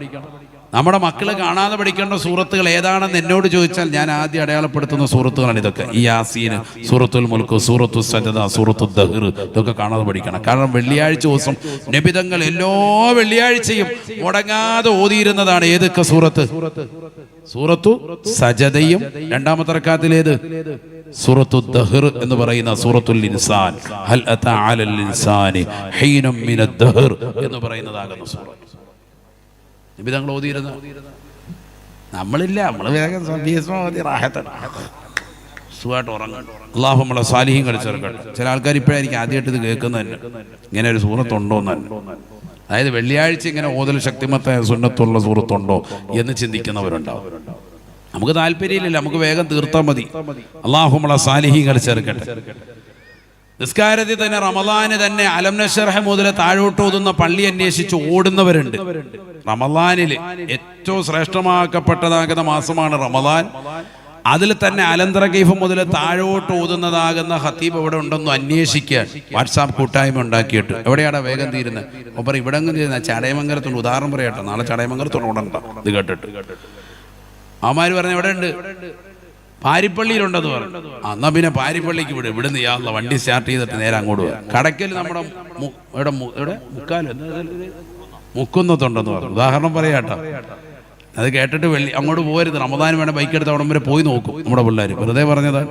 നമ്മുടെ മക്കള് കാണാതെ പഠിക്കേണ്ട സൂറത്തുകൾ ഏതാണെന്ന് എന്നോട് ചോദിച്ചാൽ ഞാൻ ആദ്യം അടയാളപ്പെടുത്തുന്ന സൂറത്തുകളാണ് ഇതൊക്കെ. ഈ യാസീൻ, സൂറത്തുൽ മുൽക്ക്, സൂറത്തു സജദ, സൂറത്തു ദഹർ, ഇതൊക്കെ കാണാതെ പഠിക്കണം. കാരണം വെള്ളിയാഴ്ച ദിവസം നബി തങ്ങൾ എല്ലാ വെള്ളിയാഴ്ചയും മുടങ്ങാതെ ഓതിയിരുന്നതാണ് ഏതൊക്കെ സൂറത്ത്? സൂറത്തു സജദയും 2-ാമത്തെ റക്അത്തിൽ ഏത്? സൂറത്തു ദഹർ എന്ന് പറയുന്ന സൂറത്തുൽ ഇൻസാൻ. ഹൽ അതാ അലൽ ഇൻസാനി ഹീനും മിനദ് ദഹർ എന്ന് പറയുന്നതാകുന്ന സൂറത്ത് നബി തങ്ങൾ ഓതിയിരുന്ന. നമ്മളില്ല, നമ്മൾ വേഗം സുഖമായിട്ട് ഉറങ്ങും. അല്ലാഹു നമ്മളെ സാലിഹീങ്ങൾ ചേർക്കട്ടെ. ചില ആൾക്കാർ ഇപ്പോഴായിരിക്കും ആദ്യമായിട്ട് ഇത് കേൾക്കുന്നത് തന്നെ, ഇങ്ങനെ ഒരു സൂറത്തുണ്ടോന്ന് തന്നെ. അതായത് വെള്ളിയാഴ്ച ഇങ്ങനെ ഓതൽ ശക്തിമത്തായ സുന്നത്തുള്ള സൂറത്തുണ്ടോ എന്ന് ചിന്തിക്കുന്നവരുണ്ടാവും. നമുക്ക് താല്പര്യമില്ല, നമുക്ക് വേഗം തീർത്താൽ മതി. അല്ലാഹു നമ്മളെ സാലിഹീങ്ങൾ ചേർക്കട്ടെ. നിസ്കാരത്തിൽ തന്നെ റമദാന് തന്നെ അലം നശ്റഹ് മുതൽ താഴോട്ട് ഓതുന്ന പള്ളി അന്വേഷിച്ച് ഓടുന്നവരുണ്ട്. റമദാനില് ഏറ്റവും ശ്രേഷ്ഠമാക്കപ്പെട്ടതാകുന്ന മാസമാണ് റമദാൻ. അതിൽ തന്നെ അലന്തര കൈഫ് മുതൽ താഴോട്ട് ഓതുന്നതാകുന്ന ഖത്തീബ് എവിടെ ഉണ്ടെന്ന് അന്വേഷിക്കാൻ വാട്സാപ്പ് കൂട്ടായ്മ ഉണ്ടാക്കിയിട്ട് എവിടെയാണ് വേഗം തീരുന്നത്? ഒപ്പം ഇവിടെ അങ്ങ് തീരുന്ന ചടയമംഗലത്തുണ്ട്. ഉദാഹരണം പറയട്ടെ, നാളെ ചടയമംഗലത്തുണ്ട് ഉടണ്ട. ഇത് കേട്ടിട്ട് അവന്മാർ പറഞ്ഞ എവിടെ ഉണ്ട്? പാരിപ്പള്ളിയിലുണ്ടെന്ന് പറഞ്ഞു. എന്നാ പിന്നെ പാരിപ്പള്ളിക്ക് വിടും. ഇവിടുന്ന് യാള്ള വണ്ടി സ്റ്റാർട്ട് ചെയ്തിട്ട് നേരെ അങ്ങോട്ട് പോകാം. കടയ്ക്കൽ നമ്മുടെ ഇവിടെ മുക്കാല് മുക്കുന്നത്തുണ്ടെന്ന് പറഞ്ഞു. ഉദാഹരണം പറയാട്ടോ. അത് കേട്ടിട്ട് അങ്ങോട്ട് പോകരുത്. റമദാൻ വേണ്ട ബൈക്ക് എടുത്ത് അവിടം വരെ പോയി നോക്കും നമ്മുടെ പിള്ളേർ. വെറുതെ പറഞ്ഞത്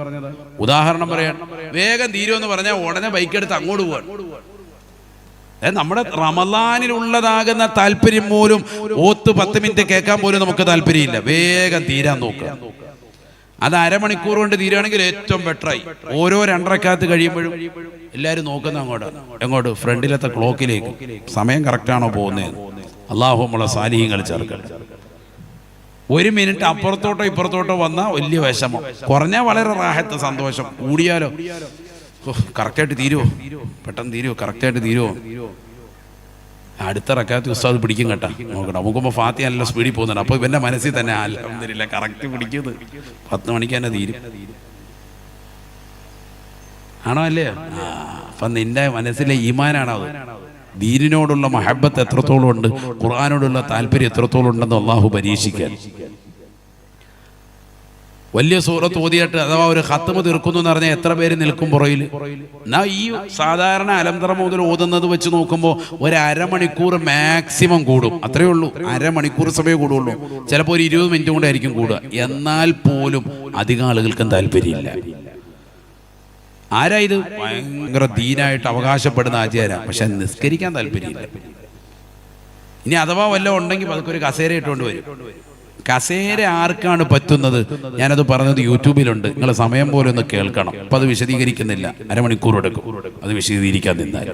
ഉദാഹരണം പറയാൻ. വേഗം തീരുമെന്ന് പറഞ്ഞാൽ ഉടനെ ബൈക്ക് എടുത്ത് അങ്ങോട്ട് പോകാൻ. നമ്മുടെ റമദാനിലുള്ളതാകുന്ന താല്പര്യം പോലും ഓത്ത് 10 മിനിറ്റ് കേൾക്കാൻ പോലും നമുക്ക് താല്പര്യമില്ല. വേഗം തീരാൻ നോക്കുക. അത് അരമണിക്കൂർ കൊണ്ട് തീരുകയാണെങ്കിൽ ഏറ്റവും ബെറ്ററായി. ഓരോ 2 റക്അത്ത് കഴിയുമ്പോഴും എല്ലാവരും നോക്കുന്ന എങ്ങോട്ട്? ഫ്രണ്ടിലത്തെ ക്ലോക്കിലേക്ക്. സമയം കറക്റ്റാണോ പോകുന്നത്? അള്ളാഹു നമ്മളെ സാലിഹ്യങ്ങൾ ചേർക്കണം. 1 മിനിറ്റ് അപ്പുറത്തോട്ടോ ഇപ്പുറത്തോട്ടോ വന്നാൽ വലിയ വിഷമം. കുറഞ്ഞാൽ വളരെ റാഹത്ത്, സന്തോഷം. കൂടിയാലോ കറക്റ്റായിട്ട് തീരുമോ? പെട്ടെന്ന് തീരുമോ? കറക്റ്റായിട്ട് തീരുമോ? അടുത്ത റക്അത്ത് ഉസ്താദ് പിടിക്കും കേട്ടാ. നോക്കണം. നമുക്കുമ്പോൾ ഫാത്തിഹ നല്ല സ്പീഡിൽ പോകുന്നുണ്ട്. അപ്പോൾ ഇവൻ്റെ മനസ്സിൽ തന്നെ അൽഹംദുലില്ലാ കറക്റ്റ് പിടിക്കുന്നത്. 10 മണിക്ക് തന്നെ തീരും. ആണോ അല്ലേ? അപ്പം നിന്റെ മനസ്സിലെ ഈമാനാണോ അത്? ദീനിനോടുള്ള മഹബത്ത് എത്രത്തോളം ഉണ്ട്, ഖുർആനോടുള്ള താല്പര്യം എത്രത്തോളം ഉണ്ടെന്ന് അള്ളാഹു പരീക്ഷിക്കാൻ. വലിയ സൂറത്ത് ഓതിയിട്ട് അഥവാ ഒരു ഖത്മ് തീർക്കുന്നു എന്ന് പറഞ്ഞാൽ എത്ര പേര് നിൽക്കും പുറയിൽ? എന്നാ ഈ സാധാരണ അലംതറ മുതൽ ഓതുന്നത് വെച്ച് നോക്കുമ്പോൾ ഒരു അരമണിക്കൂർ മാക്സിമം കൂടും. അത്രയേ ഉള്ളൂ. അരമണിക്കൂർ സമയം കൂടുള്ളൂ. ചിലപ്പോൾ ഒരു 20 മിനിറ്റ് കൊണ്ടായിരിക്കും കൂടുക. എന്നാൽ പോലും അധികം ആളുകൾക്കും താല്പര്യമില്ല. ആരാ ഇത്? ഭയങ്കര ദീനായിട്ട് അവകാശപ്പെടുന്ന ആചാര, പക്ഷെ നിസ്കരിക്കാൻ താല്പര്യമില്ല. ഇനി അഥവാ വല്ലതും ഉണ്ടെങ്കിൽ അതൊക്കെ ഒരു കസേര ഇട്ടുകൊണ്ട് വരും. കസേര ആർക്കാണ് പറ്റുന്നത്? ഞാനത് പറഞ്ഞത് യൂട്യൂബിലുണ്ട്. നിങ്ങൾ സമയം പോലെ ഒന്ന് കേൾക്കണം. അപ്പം അത് വിശദീകരിക്കുന്നില്ല, അരമണിക്കൂർ എടുക്കും അത് വിശദീകരിക്കാൻ നിന്നാൽ.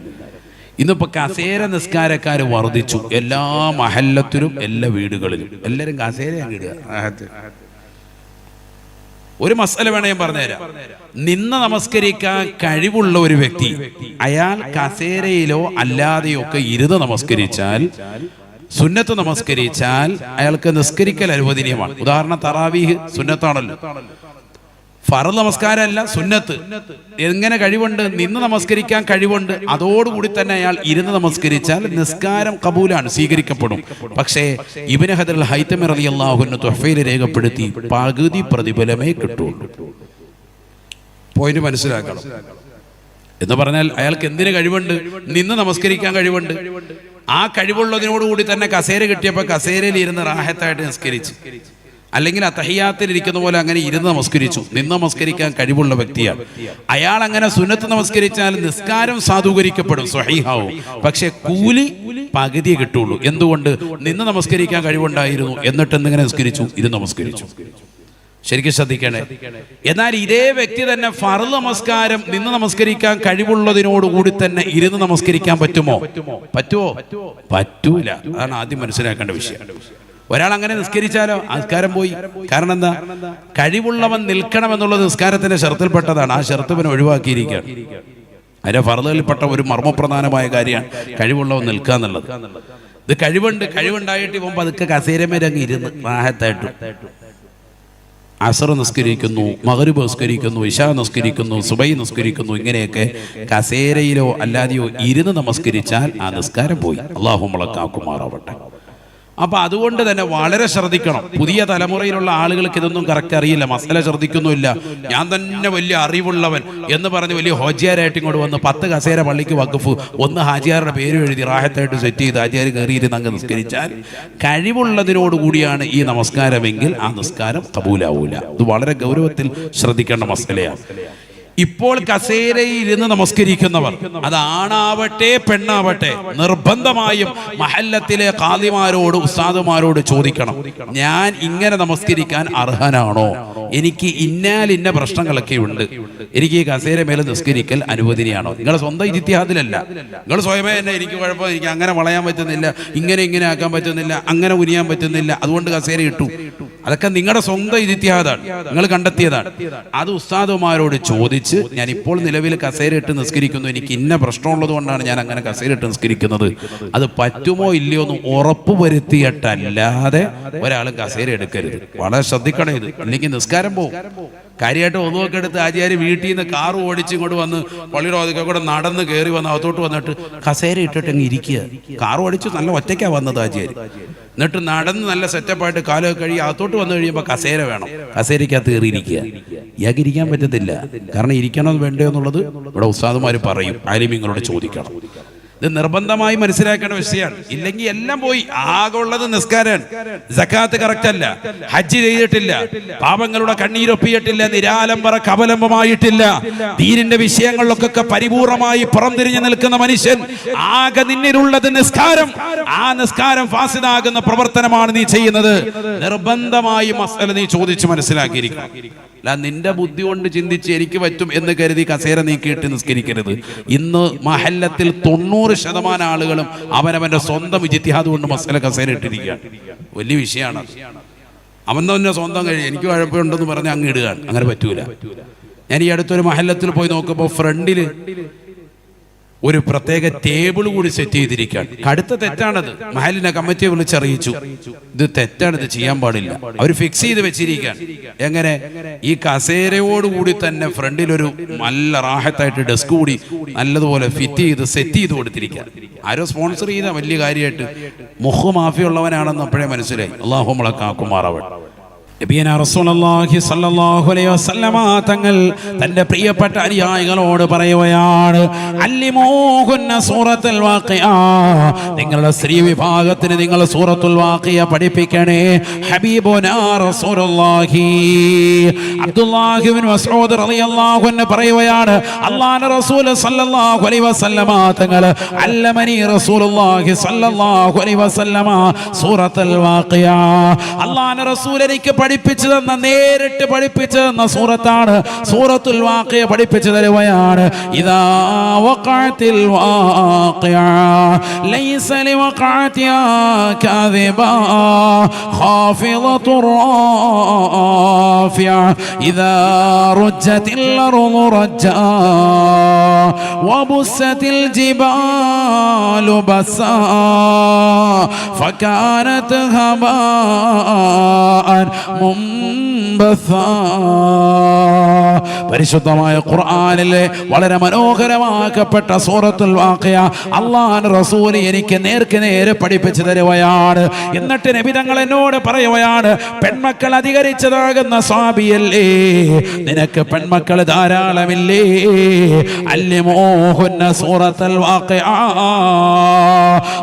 ഇന്നിപ്പോൾ കസേര നിസ്കാരക്കാർ വർദ്ധിച്ചു. എല്ലാ മഹല്ലത്തിലും എല്ലാ വീടുകളിലും എല്ലാവരും കസേരയാണ് ഇടുക. ഒരു മസല വേണേ ഞാൻ പറഞ്ഞുതരാം. നിന്ന് നമസ്കരിക്കാൻ കഴിവുള്ള ഒരു വ്യക്തി അയാൾ കസേരയിലോ അല്ലാതെയോ ഒക്കെ ഇരുന്ന് നമസ്കരിച്ചാൽ, സുന്നത്ത് നമസ്കരിച്ചാൽ അയാൾക്ക് നിസ്കരിക്കൽ അനുവദനീയമാണ്. ഉദാഹരണം തറാവീഹ് സുന്നത്താണല്ലോ, ഫർള് നമസ്കാരമല്ല, സുന്നത്ത്. എങ്ങനെ കഴിവുണ്ട്? നിന്ന് നമസ്കരിക്കാൻ കഴിവുണ്ട്. അതോടുകൂടി തന്നെ അയാൾ ഇരുന്ന് നമസ്കരിച്ചാൽ നിസ്കാരം കബൂലാണ്, സ്വീകരിക്കപ്പെടും. പക്ഷേ ഇബ്നു ഹജർ ഹൈതമി റളിയല്ലാഹു അൻഹു തുഹ്ഫയിൽ രേഖപ്പെടുത്തി പകുതി പ്രതിഫലമേ കിട്ടുള്ളൂ. പോയിന്റ് മനസ്സിലാക്കണം. എന്ന് പറഞ്ഞാൽ അയാൾക്ക് എന്തിന് കഴിവുണ്ട്? നിന്ന് നമസ്കരിക്കാൻ കഴിവുണ്ട്. ആ കഴിവുള്ളതിനോടുകൂടി തന്നെ കസേര കിട്ടിയപ്പോൾ കസേരയിൽ ഇരുന്ന് റാഹത്തായിട്ട് നിസ്കരിച്ചു. അല്ലെങ്കിൽ അത്തഹിയാത്തിൽ ഇരിക്കുന്ന പോലെ അങ്ങനെ ഇരുന്ന് നമസ്കരിച്ചു. നിന്ന് നമസ്കരിക്കാൻ കഴിവുള്ള വ്യക്തിയാണ് അയാൾ. അങ്ങനെ സുന്നത്ത് നമസ്കരിച്ചാൽ നിസ്കാരം സാധൂകരിക്കപ്പെടും, സ്വഹീഹാവും. പക്ഷെ കൂലി പകുതിയെ കിട്ടുള്ളൂ. എന്തുകൊണ്ട്? നിന്ന് നമസ്കരിക്കാൻ കഴിവുണ്ടായിരുന്നു, എന്നിട്ട് എന്തിങ്ങനെ നിസ്കരിച്ചു? ഇരുന്ന് നമസ്കരിച്ചു. ശരിക്കും ശ്രദ്ധിക്കണേ. എന്നാൽ ഇതേ വ്യക്തി തന്നെ ഫർള് നമസ്കാരം നിന്ന് നമസ്കരിക്കാൻ കഴിവുള്ളതിനോടുകൂടി തന്നെ ഇരുന്ന് നമസ്കരിക്കാൻ പറ്റുമോ? പറ്റൂല. അതാണ് ആദ്യം മനസ്സിലാക്കേണ്ട വിഷയം. ഒരാൾ അങ്ങനെ നിസ്കരിച്ചാലോ നിസ്കാരം പോയി. കാരണം എന്താ? കഴിവുള്ളവൻ നിൽക്കണമെന്നുള്ളത് നിസ്കാരത്തിന്റെ ഷർത്തിൽപ്പെട്ടതാണ്. ആ ഷർത്ത് ഒഴിവാക്കിയിരിക്കുകയാണ്. അതിന്റെ ഫർളിൽപ്പെട്ട ഒരു മർമ്മപ്രധാനമായ കാര്യമാണ് കഴിവുള്ളവൻ നിൽക്കുക എന്നുള്ളത്. ഇത് കഴിവുണ്ടായിട്ട് ഇവൻ പതുക്കെ കസേരമേരങ്ങ് ഇരുന്ന് റാഹത്തായിട്ടു അസർ നിസ്കരിക്കുന്നു, മഗ്രിബ് നിസ്കരിക്കുന്നു, ഇശാ നിസ്കരിക്കുന്നു, സുബൈ നിസ്കരിക്കുന്നു. ഇങ്ങനെയൊക്കെ കസേരയിലോ അല്ലാതെയോ ഇരുന്ന് നമസ്കരിച്ചാൽ ആ നിസ്കാരം പോയി. അല്ലാഹു നമ്മളെ കാക്കുമാറാവട്ടെ. അപ്പൊ അതുകൊണ്ട് തന്നെ വളരെ ശ്രദ്ധിക്കണം. പുതിയ തലമുറയിലുള്ള ആളുകൾക്ക് ഇതൊന്നും കറക്റ്റ് അറിയില്ല, മസല ശ്രദ്ധിക്കുന്നുമില്ല. ഞാൻ തന്നെ വലിയ അറിവുള്ളവൻ എന്ന് പറഞ്ഞ് വലിയ ഹോജിയാരായിട്ട് ഇങ്ങോട്ട് വന്ന് 10 കസേര പള്ളിക്ക് വഖഫ്, 1 ഹാജിയാരുടെ പേര് എഴുതി റാഹത്തായിട്ട് സെറ്റ് ചെയ്ത് ഹാജിയാർ കയറിയിരുന്ന് അങ്ങ് നിസ്കരിച്ചാൽ കഴിവുള്ളതിനോടുകൂടിയാണ് ഈ നമസ്കാരമെങ്കിൽ ആ നിസ്കാരം കബൂലാവൂല. ഇത് വളരെ ഗൗരവത്തിൽ ശ്രദ്ധിക്കേണ്ട മസലയാണ്. ഇപ്പോൾ കസേരയിൽ ഇരുന്ന് നമസ്കരിക്കുന്നവർ, അത് ആണാവട്ടെ പെണ്ണാവട്ടെ, നിർബന്ധമായും മഹല്ലത്തിലെ ഖാദിമാരോട് ഉസ്താദുമാരോട് ചോദിക്കണം, ഞാൻ ഇങ്ങനെ നമസ്കരിക്കാൻ അർഹനാണോ? എനിക്ക് ഇന്ന പ്രശ്നങ്ങളൊക്കെ ഉണ്ട്, എനിക്ക് ഈ കസേര മേലെ നിസ്കരിക്കൽ അനുവദനീയാണോ? നിങ്ങളുടെ സ്വന്തം ഇജ്തിഹാദിലല്ല. നിങ്ങൾ സ്വയമേ തന്നെ എനിക്ക് കുഴപ്പം, എനിക്ക് അങ്ങനെ വളയാൻ പറ്റുന്നില്ല, ഇങ്ങനെ ആക്കാൻ പറ്റുന്നില്ല, അങ്ങനെ ഉനിയാൻ പറ്റുന്നില്ല, അതുകൊണ്ട് കസേര ഇട്ടു. അതൊക്കെ നിങ്ങളുടെ സ്വന്തം ഇജ്തിഹാദാണ്, നിങ്ങൾ കണ്ടെത്തിയതാണ്. അത് ഉസ്താദുമാരോട് ചോദിച്ച് ഞാൻ ഇപ്പോൾ നിലവിൽ കസേരയിട്ട് നിസ്കരിക്കുന്നു, എനിക്ക് ഇന്ന പ്രശ്നമുള്ളത് കൊണ്ടാണ് ഞാൻ അങ്ങനെ കസേരയിട്ട് നിസ്കരിക്കുന്നത്, അത് പറ്റുമോ ഇല്ലയോ എന്ന് ഉറപ്പ് വരുത്തിയിട്ടല്ലാതെ ഒരാളും കസേര എടുക്കരുത്. വളരെ ശ്രദ്ധിക്കണം ഇത്, അല്ലെങ്കിൽ നിസ്കാരം പോകും. കാര്യമായിട്ട് ഒന്നുമൊക്കെ എടുത്ത് ആചാര്യ വീട്ടിൽ നിന്ന് കാറ് ഓടിച്ച് ഇങ്ങോട്ട് വന്ന് പള്ളിയുടെ അതൊക്കെ കൂടെ നടന്ന് കയറി വന്ന് അകത്തോട്ട് വന്നിട്ട് കസേര ഇട്ടിട്ട് അങ്ങ് ഇരിക്കുക. കാറ് ഓടിച്ച് നല്ല ഒറ്റയ്ക്കാണ് വന്നത് ആചാര്യ, എന്നിട്ട് നടന്ന് നല്ല സെറ്റപ്പായിട്ട് കാലൊക്കെ കഴിയും അകത്തോട്ട് വന്നു കഴിയുമ്പോൾ കസേര വേണം, കസേരയ്ക്കകത്ത് കയറിയിരിക്കുക. ഇയാൾക്ക് ഇരിക്കാൻ പറ്റത്തില്ല. കാരണം ഇരിക്കണമെന്ന് വേണ്ടയോ എന്നുള്ളത് ഇവിടെ ഉസ്താദുമാർ പറയും, ആലിമീങ്ങളോട് ചോദിക്കണം. ഇത് നിർബന്ധമായി മനസ്സിലാക്കേണ്ട വിഷയമാണ്. ഇല്ലെങ്കിൽ എല്ലാം പോയി. ആകെ ഉള്ളത് നിസ്കാരം, സക്കാത്ത് കറക്റ്റ് അല്ല, ഹജ്ജ് ചെയ്തിട്ടില്ല, പാപങ്ങളുടെ കണ്ണീരൊപ്പിയിട്ടില്ല, നിരാലംബര കവലംബമായിട്ടില്ല, ദീനിന്റെ വിഷയങ്ങളിലൊക്കെ പരിപൂർണമായി പുറംതിരിഞ്ഞു നിൽക്കുന്ന മനുഷ്യൻ, ആകെ നിന്നിലുള്ളത് നിസ്കാരം. ആ നിസ്കാരം ഫാസിദാകുന്ന പ്രവർത്തനമാണ് നീ ചെയ്യുന്നത്. നിർബന്ധമായി മസല നീ ചോദിച്ച് മനസ്സിലാക്കിയിരിക്കണം. അല്ല നിന്റെ ബുദ്ധി കൊണ്ട് ചിന്തിച്ച് എനിക്ക് പറ്റും എന്ന് കരുതി കസേര നീക്കിയിട്ട് നിസ്കരിക്കരുത്. ഇന്ന് മഹല്ലത്തിൽ 90% ആളുകളും അവനവന്റെ സ്വന്തം ഇജ്തിഹാദ് കൊണ്ട് മസല കസേര ഇട്ടിരിക്കുകയാണ്. വലിയ വിഷയമാണ്. അവൻ തന്നെ സ്വന്തം കഴിയും, എനിക്ക് കുഴപ്പമുണ്ടെന്ന് പറഞ്ഞ് അങ്ങ് ഇടുകയാണ്. അങ്ങനെ പറ്റൂല. ഞാൻ ഈ അടുത്തൊരു മഹല്ലത്തിൽ പോയി നോക്കുമ്പോൾ ഫ്രണ്ടില് ഒരു പ്രത്യേക ടേബിൾ കൂടി സെറ്റ് ചെയ്തിരിക്കുകയാണ്. കടുത്ത തെറ്റാണത്. മഹലിനെ കമ്മിറ്റിയെ വിളിച്ചറിയിച്ചു, ഇത് തെറ്റാണ്, ഇത് ചെയ്യാൻ പാടില്ല. അവർ ഫിക്സ് ചെയ്ത് വെച്ചിരിക്കുകയാണ്. എങ്ങനെ? ഈ കസേരയോടുകൂടി തന്നെ ഫ്രണ്ടിലൊരു നല്ല റാഹത്തായിട്ട് ഡെസ്ക് കൂടി നല്ലതുപോലെ ഫിറ്റ് ചെയ്ത് സെറ്റ് ചെയ്ത് കൊടുത്തിരിക്കുക. ആരോ സ്പോൺസർ ചെയ്ത വലിയ കാര്യമായിട്ട് മുഖ് മാഫിയുള്ളവനാണെന്ന് അപ്പോഴേ മനസ്സിലായി. അല്ലാഹു നമ്മളെ കാക്കുമാറാവട്ടെ. നബിയനാ റസൂലുള്ളാഹി സ്വല്ലല്ലാഹു അലൈഹി വസല്ലമ തങ്ങൾ തന്റെ പ്രിയപ്പെട്ട അനുയായികളോട് പറയുകയാണ്, അല്ലിമൂഹുന്ന സൂറത്തുൽ വാഖിഅ, നിങ്ങളുടെ സ്ത്രീ വിഭാഗത്തിന് നിങ്ങൾ സൂറത്തുൽ വാഖിഅ പഠിപ്പിക്കണേ. ഹബീബുനാ റസൂലുള്ളാഹി അബ്ദുല്ലാഹി ഇബ്നു മസ്ഊദ് റളിയല്ലാഹു അൻഹു പറയുകയാണ്, അല്ലാഹുവിന്റെ റസൂൽ സ്വല്ലല്ലാഹു അലൈഹി വസല്ലമ തങ്ങൾ അല്ലമനി റസൂലുള്ളാഹി സ്വല്ലല്ലാഹു അലൈഹി വസല്ലമ സൂറത്തുൽ വാഖിഅ, അല്ലാഹുവിന്റെ റസൂൽ എനിക്ക് പഠിപ്പിച്ചു തന്ന, നേരിട്ട് പഠിപ്പിച്ചു തന്ന സൂറത്താണ് സൂറത്തുൽ വാഖിഅ പഠിപ്പിച്ചു തരുകയാണ്. ഇദാ വഖഅത്തിൽ വാഖിഅ ലൈസ ലിവഖഅതിഹാ കാദിബാ ഖാഫിളത്തുർ റാഫിഅ ഇദാ റുജ്ജത്തിൽ അർളു റജ്ജാ വബുസ്സത്തിൽ ജിബാലു ബസ്സാ ഫകാനത് ഹബാഅൻ മുംബസാ. പരിശുദ്ധമായ ഖുർആനിലെ വളരെ മനോഹരമാക്കപ്പെട്ട സൂറത്തുൽ വാഖിഅ അല്ലാഹുവിന്റെ റസൂൽ എനിക്ക് നേർക്ക് നേരെ പഠിപ്പിച്ചു തരുകയാണ്. എന്നിട്ട് നബി തങ്ങൾ എന്നോട് പറയുകയാണ്, പെൺമക്കൾ അധികരിച്ചതാകുന്ന സ്വഹാബിയല്ലേ, നിനക്ക് പെൺമക്കൾ ധാരാളമില്ലേ, അല്ലിമൂഹുന്ന സൂറത്തുൽ വാഖിഅ,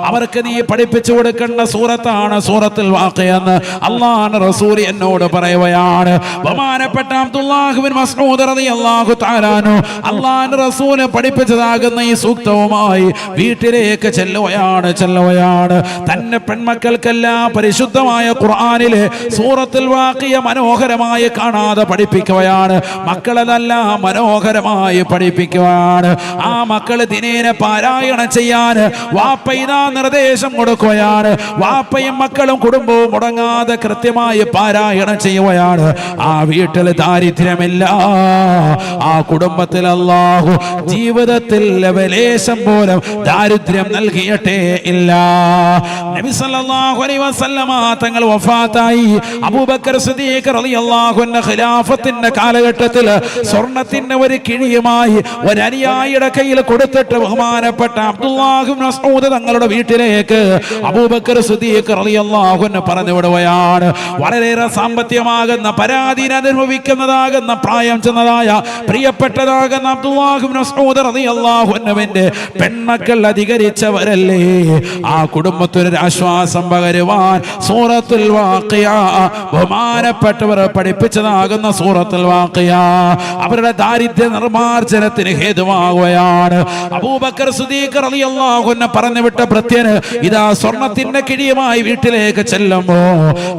അവർക്ക് നീ പഠിപ്പിച്ചു കൊടുക്കേണ്ട സൂറത്താണ് സൂറത്തുൽ വാഖിഅ എന്ന് അല്ലാഹുവിന്റെ റസൂൽ എന്നോട് പറയുകയാണ്. ബഹുമാനപ്പെട്ട അബ്ദുല്ലാഹി ഇബ്നു മസ്ഊദ് റളിയല്ലാഹു തആല അൻഹു അല്ലാഹുവിന്റെ റസൂൽ പഠിപ്പിച്ചതാകുന്ന ഈ സൂക്തവുമായി വീട്ടിലേക്ക് ചെല്ലുകയാണ്. തന്റെ പെൺമക്കൾക്കെല്ലാം പരിശുദ്ധമായ ഖുർആനിലെ സൂറത്തുൽ വാഖിഅ മനോഹരമായി കാണാതെ പഠിപ്പിക്കുകയാണ്. മക്കളെല്ലാം മനോഹരമായി പഠിപ്പിക്കുകയാണ്. ആ മക്കൾ ദിനേന പാരായണം ചെയ്യാൻ വാപ്പ ഇതാ നിർദ്ദേശം കൊടുക്കുകയാണ്. വാപ്പയും മക്കളും കുടുംബവും മുടങ്ങാതെ കൃത്യമായി പാരായണം ചെയ്യുകയാണ്. ആ വീട്ടിൽ ദാരിദ്ര്യമില്ല, ആ കുടുംബത്തിൽ അല്ലാഹു ജീവിതത്തിൽ ലേശം പോലും ദാരിദ്ര്യം നൽകിയിട്ടേ ഇല്ല. നബി സല്ലല്ലാഹു അലൈഹി വസല്ലമ തങ്ങൾ വഫാത്തായി. അബൂബക്കർ സിദ്ദീഖ് റളിയല്ലാഹു അൻഹു ഖിലാഫത്തിന്റെ കാലഘട്ടത്തിൽ സ്വർണത്തിന്റെ ഒരു കിഴിയുമായി ഒരു അനുയായിയുടെ കയ്യിൽ കൊടുത്തിട്ട് ബഹുമാനപ്പെട്ട അബ്ദുല്ലാഹി ഇബ്നു മസ്ഊദ് തങ്ങളുടെ വീട്ടിലേക്ക് അബൂബക്കർ സിദ്ദീഖ് റളിയല്ലാഹു അൻഹു പറഞ്ഞു വിടുകയാണ്. വളരെയേറെ സാമ്പത്തികമാകുന്ന പരാധീന അനുഭവിക്കുന്നതാകുന്ന പ്രായം ചെന്നതായ പ്രിയപ്പെട്ടതാകുന്ന അബ്ദുല്ലാഹി ഇബ്നു മസ്ഊദ് റളിയല്ലാഹു അൻഹുവിന്റെ പെൺമക്കൾ അധികരിച്ചവരല്ലേ, ആ കുടുംബത്തിന് ആശ്വാസം പകരുവാൻ സൂറത്തുൽ വാഖിഅ ബഹുമാനപ്പെട്ടവർ പഠിപ്പിച്ചതാകുന്ന സൂറത്തുൽ വാഖിഅ അവരുടെ ദാരിദ്ര്യ നിർമാർജനത്തിന് ഹേതുവാകുകയാണ്. അബൂബക്കർ സിദ്ദീഖ് റളിയല്ലാഹു അൻഹു പറഞ്ഞു വിട്ട ഭൃത്യന് ഇതാ സ്വർണത്തിന്റെ കിഴിയുമായി വീട്ടിലേക്ക് ചെല്ലുമ്പോൾ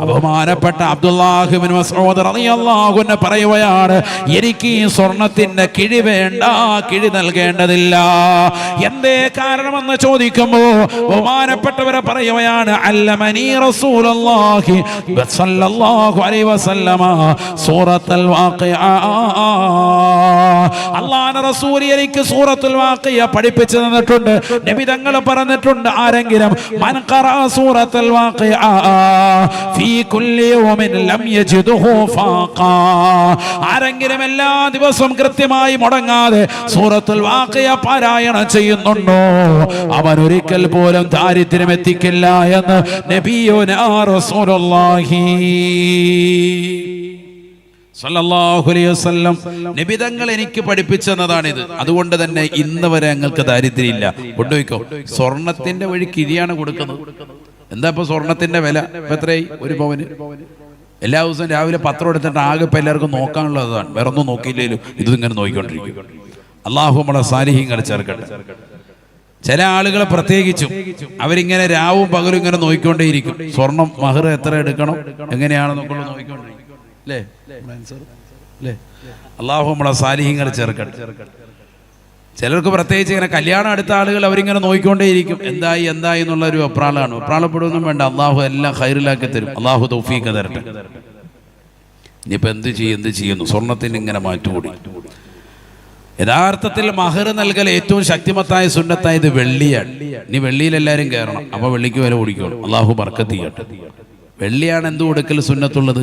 ബഹുമാനപ്പെട്ട അബ്ദുല്ലാഹി ഇബ്നു മസ്ഊദ് റളിയല്ലാഹു അൻഹു പറയുകയാണ്, എനിക്ക് എനിക്ക് ഈ സ്വർണത്തിന്റെ കിഴി വേണ്ട, കിഴി നൽകേണ്ടതില്ല. എന്തേ കാരണമെന്ന് ചോദിക്കുമ്പോ ബഹുമാനപ്പെട്ടവരെ പറയുകയാണ്, അല്ലമനി റസൂലുള്ളാഹി സ്വല്ലല്ലാഹു അലൈഹി വസല്ലമ സൂറത്തുൽ വാഖിഅ. അല്ലാഹുവിന്റെ റസൂൽ എനിക്ക് സൂറത്തുൽ വാഖിഅ പഠിപ്പിച്ചു തന്നിട്ടുണ്ട്. നബി തങ്ങൾ പറഞ്ഞിട്ടുണ്ട്, ആരെങ്കിലും മൻ ഖറഅ സൂറത്തുൽ വാഖിഅ ഫീ കുല്ലി യൗമിൻ ലം യജിദുഹു ഫാഖാ, ആരെങ്കിലും എല്ലാ ദിവസവും കൃത്യമായി മുടങ്ങാതെ സൂറത്തുൽ വാഖിഅ പാരായണം ചെയ്യുന്നുണ്ടോ അവൻ ഒരിക്കൽ പോലും ദാരിദ്ര്യം എത്തിക്കില്ല എന്ന് നബിയുനാ റസൂലുള്ളാഹി സല്ലല്ലാഹു അലൈഹി വസല്ലം നബി തങ്ങൾ എനിക്ക് പഠിപ്പിച്ചതാണിത്. അതുകൊണ്ട് തന്നെ ഇന്ന് വരെ ഞങ്ങൾക്ക് ദാരിദ്ര്യം ഇല്ല. കൊണ്ടുപോയിക്കോ. സ്വർണത്തിന്റെ വഴി കിഴിയാണ് കൊടുക്കുന്നത്. എന്താ ഇപ്പൊ സ്വർണത്തിന്റെ വില എത്രയായി? ഒരു പവന് എല്ലാ ദിവസവും രാവിലെ പത്രം എടുത്തിട്ട് ആകെ ഇപ്പം എല്ലാവർക്കും നോക്കാനുള്ളതാണ്. വേറെ ഒന്നും നോക്കിയില്ലേലും ഇതിങ്ങനെ നോക്കിക്കൊണ്ടിരിക്കും. അള്ളാഹു നമ്മളെ സാലിഹീങ്ങളെ ചേർക്കട്ടെ. ചില ആളുകളെ പ്രത്യേകിച്ചും അവരിങ്ങനെ രാവും പകലും ഇങ്ങനെ നോക്കിക്കൊണ്ടേയിരിക്കും. സ്വർണം മഹർ എത്ര എടുക്കണം, എങ്ങനെയാണെന്നൊക്കെ നോക്കിക്കൊണ്ടിരിക്കും. അല്ലേ അല്ലേ? അള്ളാഹു നമ്മളെ സാലിഹീങ്ങളെ ചേർക്കട്ടെ. ചിലർക്ക് പ്രത്യേകിച്ച് ഇങ്ങനെ കല്യാണം അടുത്ത ആളുകൾ അവരിങ്ങനെ നോക്കിക്കൊണ്ടേയിരിക്കും. എന്തായി എന്നുള്ളൊരു അപ്രാളാണ്. അപ്രാളപ്പെടുകയൊന്നും വേണ്ട. അള്ളാഹു എല്ലാം ഖൈറിലാക്കി തരും. അള്ളാഹു തൗഫീഖ് തരട്ടെ. ഇനിയിപ്പോൾ എന്ത് ചെയ്യുന്നു? സ്വർണത്തിന് ഇങ്ങനെ മാറ്റുകൂടി. യഥാർത്ഥത്തിൽ മഹർ നൽകൽ ഏറ്റവും ശക്തിമത്തായ സുന്നത്തായത് വെള്ളിയാണ്. ഇനി വെള്ളിയിൽ എല്ലാവരും കയറണം. അപ്പോൾ വെള്ളിക്ക് വില ഓടിക്കണം. അള്ളാഹു ബർക്കത്ത് ചെയ്യട്ടെ. വെള്ളിയാണ് എന്ത് കൊടുക്കൽ സുന്നത്തുള്ളത്?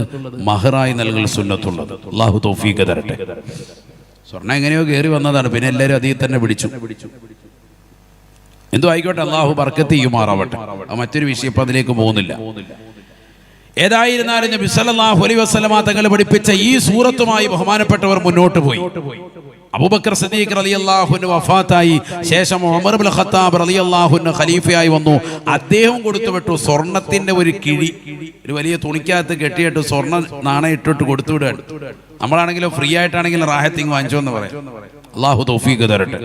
മഹറായി നൽകൽ സുന്നത്തുള്ളത്. അള്ളാഹു തൗഫീഖ് തരട്ടെ. സ്വർണ്ണം എങ്ങനെയോ കയറി വന്നതാണ്, പിന്നെ എല്ലാവരും അതിൽ തന്നെ പിടിച്ചു. എന്തോ ആയിക്കോട്ടെ, അള്ളാഹു ബർക്കത്ത് ചെയ്യുമാറാവട്ടെ. മറ്റൊരു വിഷയം ഇപ്പം അതിലേക്ക് പോകുന്നില്ല. ഏതായിരുന്നാലും നബി സല്ലല്ലാഹു അലൈഹി വസല്ലമ തങ്ങൾ പഠിപ്പിച്ച ഈ സൂറത്തുമായി ബഹുമാനപ്പെട്ടവർ മുന്നോട്ട് പോയി. അബൂബക്കർ സിദ്ദീഖ് റളിയല്ലാഹു അൻഹു വഫാത്തായി. ശേഷം ഉമർ ഇബ്നുൽ ഖത്താബ് റളിയല്ലാഹു അൻഹു ഖലീഫയായി വന്നു. അദ്ദേഹം കൊടുത്തുവിട്ടു സ്വർണത്തിന്റെ ഒരു കിഴി, ഒരു വലിയ തുണിക്കകത്ത് കെട്ടിയിട്ട് സ്വർണ്ണ നാണയം ഇട്ടിട്ട് കൊടുത്തുവിടുകയാണ്. നമ്മളാണെങ്കിലും ഫ്രീ ആയിട്ടാണെങ്കിലും റാഹത്തിങ് വാങ്ങിച്ചോ എന്ന് പറയാം. അള്ളാഹു തൗഫീഖ് തരട്ടെ.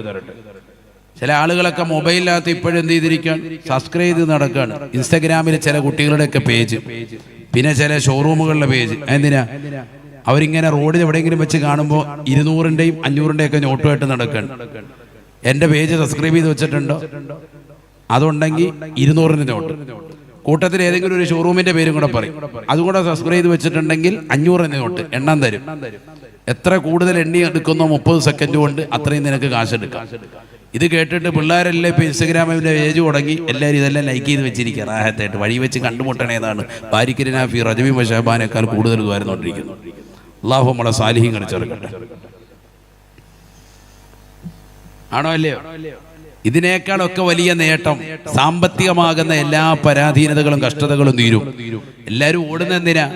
ചില ആളുകളൊക്കെ മൊബൈലിനകത്ത് ഇപ്പോഴും എന്ത് ചെയ്തിരിക്കാൻ സബ്സ്ക്രൈബ് ചെയ്ത് നടക്കുകയാണ്. ഇൻസ്റ്റാഗ്രാമിൽ ചില കുട്ടികളുടെയൊക്കെ പേജ്, പിന്നെ ചില ഷോറൂമുകളുടെ പേജ്. എന്തിനാ? അവരിങ്ങനെ റോഡിൽ എവിടെയെങ്കിലും വെച്ച് കാണുമ്പോൾ 200-ന്റെയും 500-ന്റെയൊക്കെ നോട്ടുമായിട്ട് നടക്കുകയാണ്. എൻ്റെ പേജ് സബ്സ്ക്രൈബ് ചെയ്ത് വെച്ചിട്ടുണ്ടോ? അതുണ്ടെങ്കിൽ 200-ന്റെ നോട്ട്. കൂട്ടത്തിൽ ഏതെങ്കിലും ഒരു ഷോറൂമിന്റെ പേരും കൂടെ പറയും. അതുകൂടെ സബ്സ്ക്രൈബ് ചെയ്ത് വെച്ചിട്ടുണ്ടെങ്കിൽ 500-ന്റെ നോട്ട് എണ്ണം തരും. എത്ര കൂടുതൽ എണ്ണി എടുക്കുന്നോ 30 സെക്കൻഡ് കൊണ്ട് അത്രയും നിനക്ക് കാശെടുക്കാം. ഇത് കേട്ടിട്ട് പിള്ളേരെല്ലാം ഇപ്പൊ ഇൻസ്റ്റഗ്രാമിന്റെ പേജ് തുടങ്ങി എല്ലാവരും ഇതെല്ലാം ലൈക്ക് ചെയ്ത് വെച്ചിരിക്കുക. റാഹത്തായിട്ട് വഴി വെച്ച് കണ്ടുമുട്ടണേതാണ് ബാരിക്കലിനാഫി റജബി മഷാബാനേക്കാൾ കൂടുതൽ വരുന്നോണ്ടിരിക്കുന്നു. അള്ളാഹു നമ്മളെ സാലിഹീങ്ങളെ ചേർക്കട്ടെ. ആണോ അല്ലയോ? ഇതിനേക്കാളൊക്കെ വലിയ നേട്ടം സാമ്പത്തികമാകുന്ന എല്ലാ പരാധീനതകളും കഷ്ടതകളും തീരും. എല്ലാവരും ഓടുന്ന എന്തിനാ?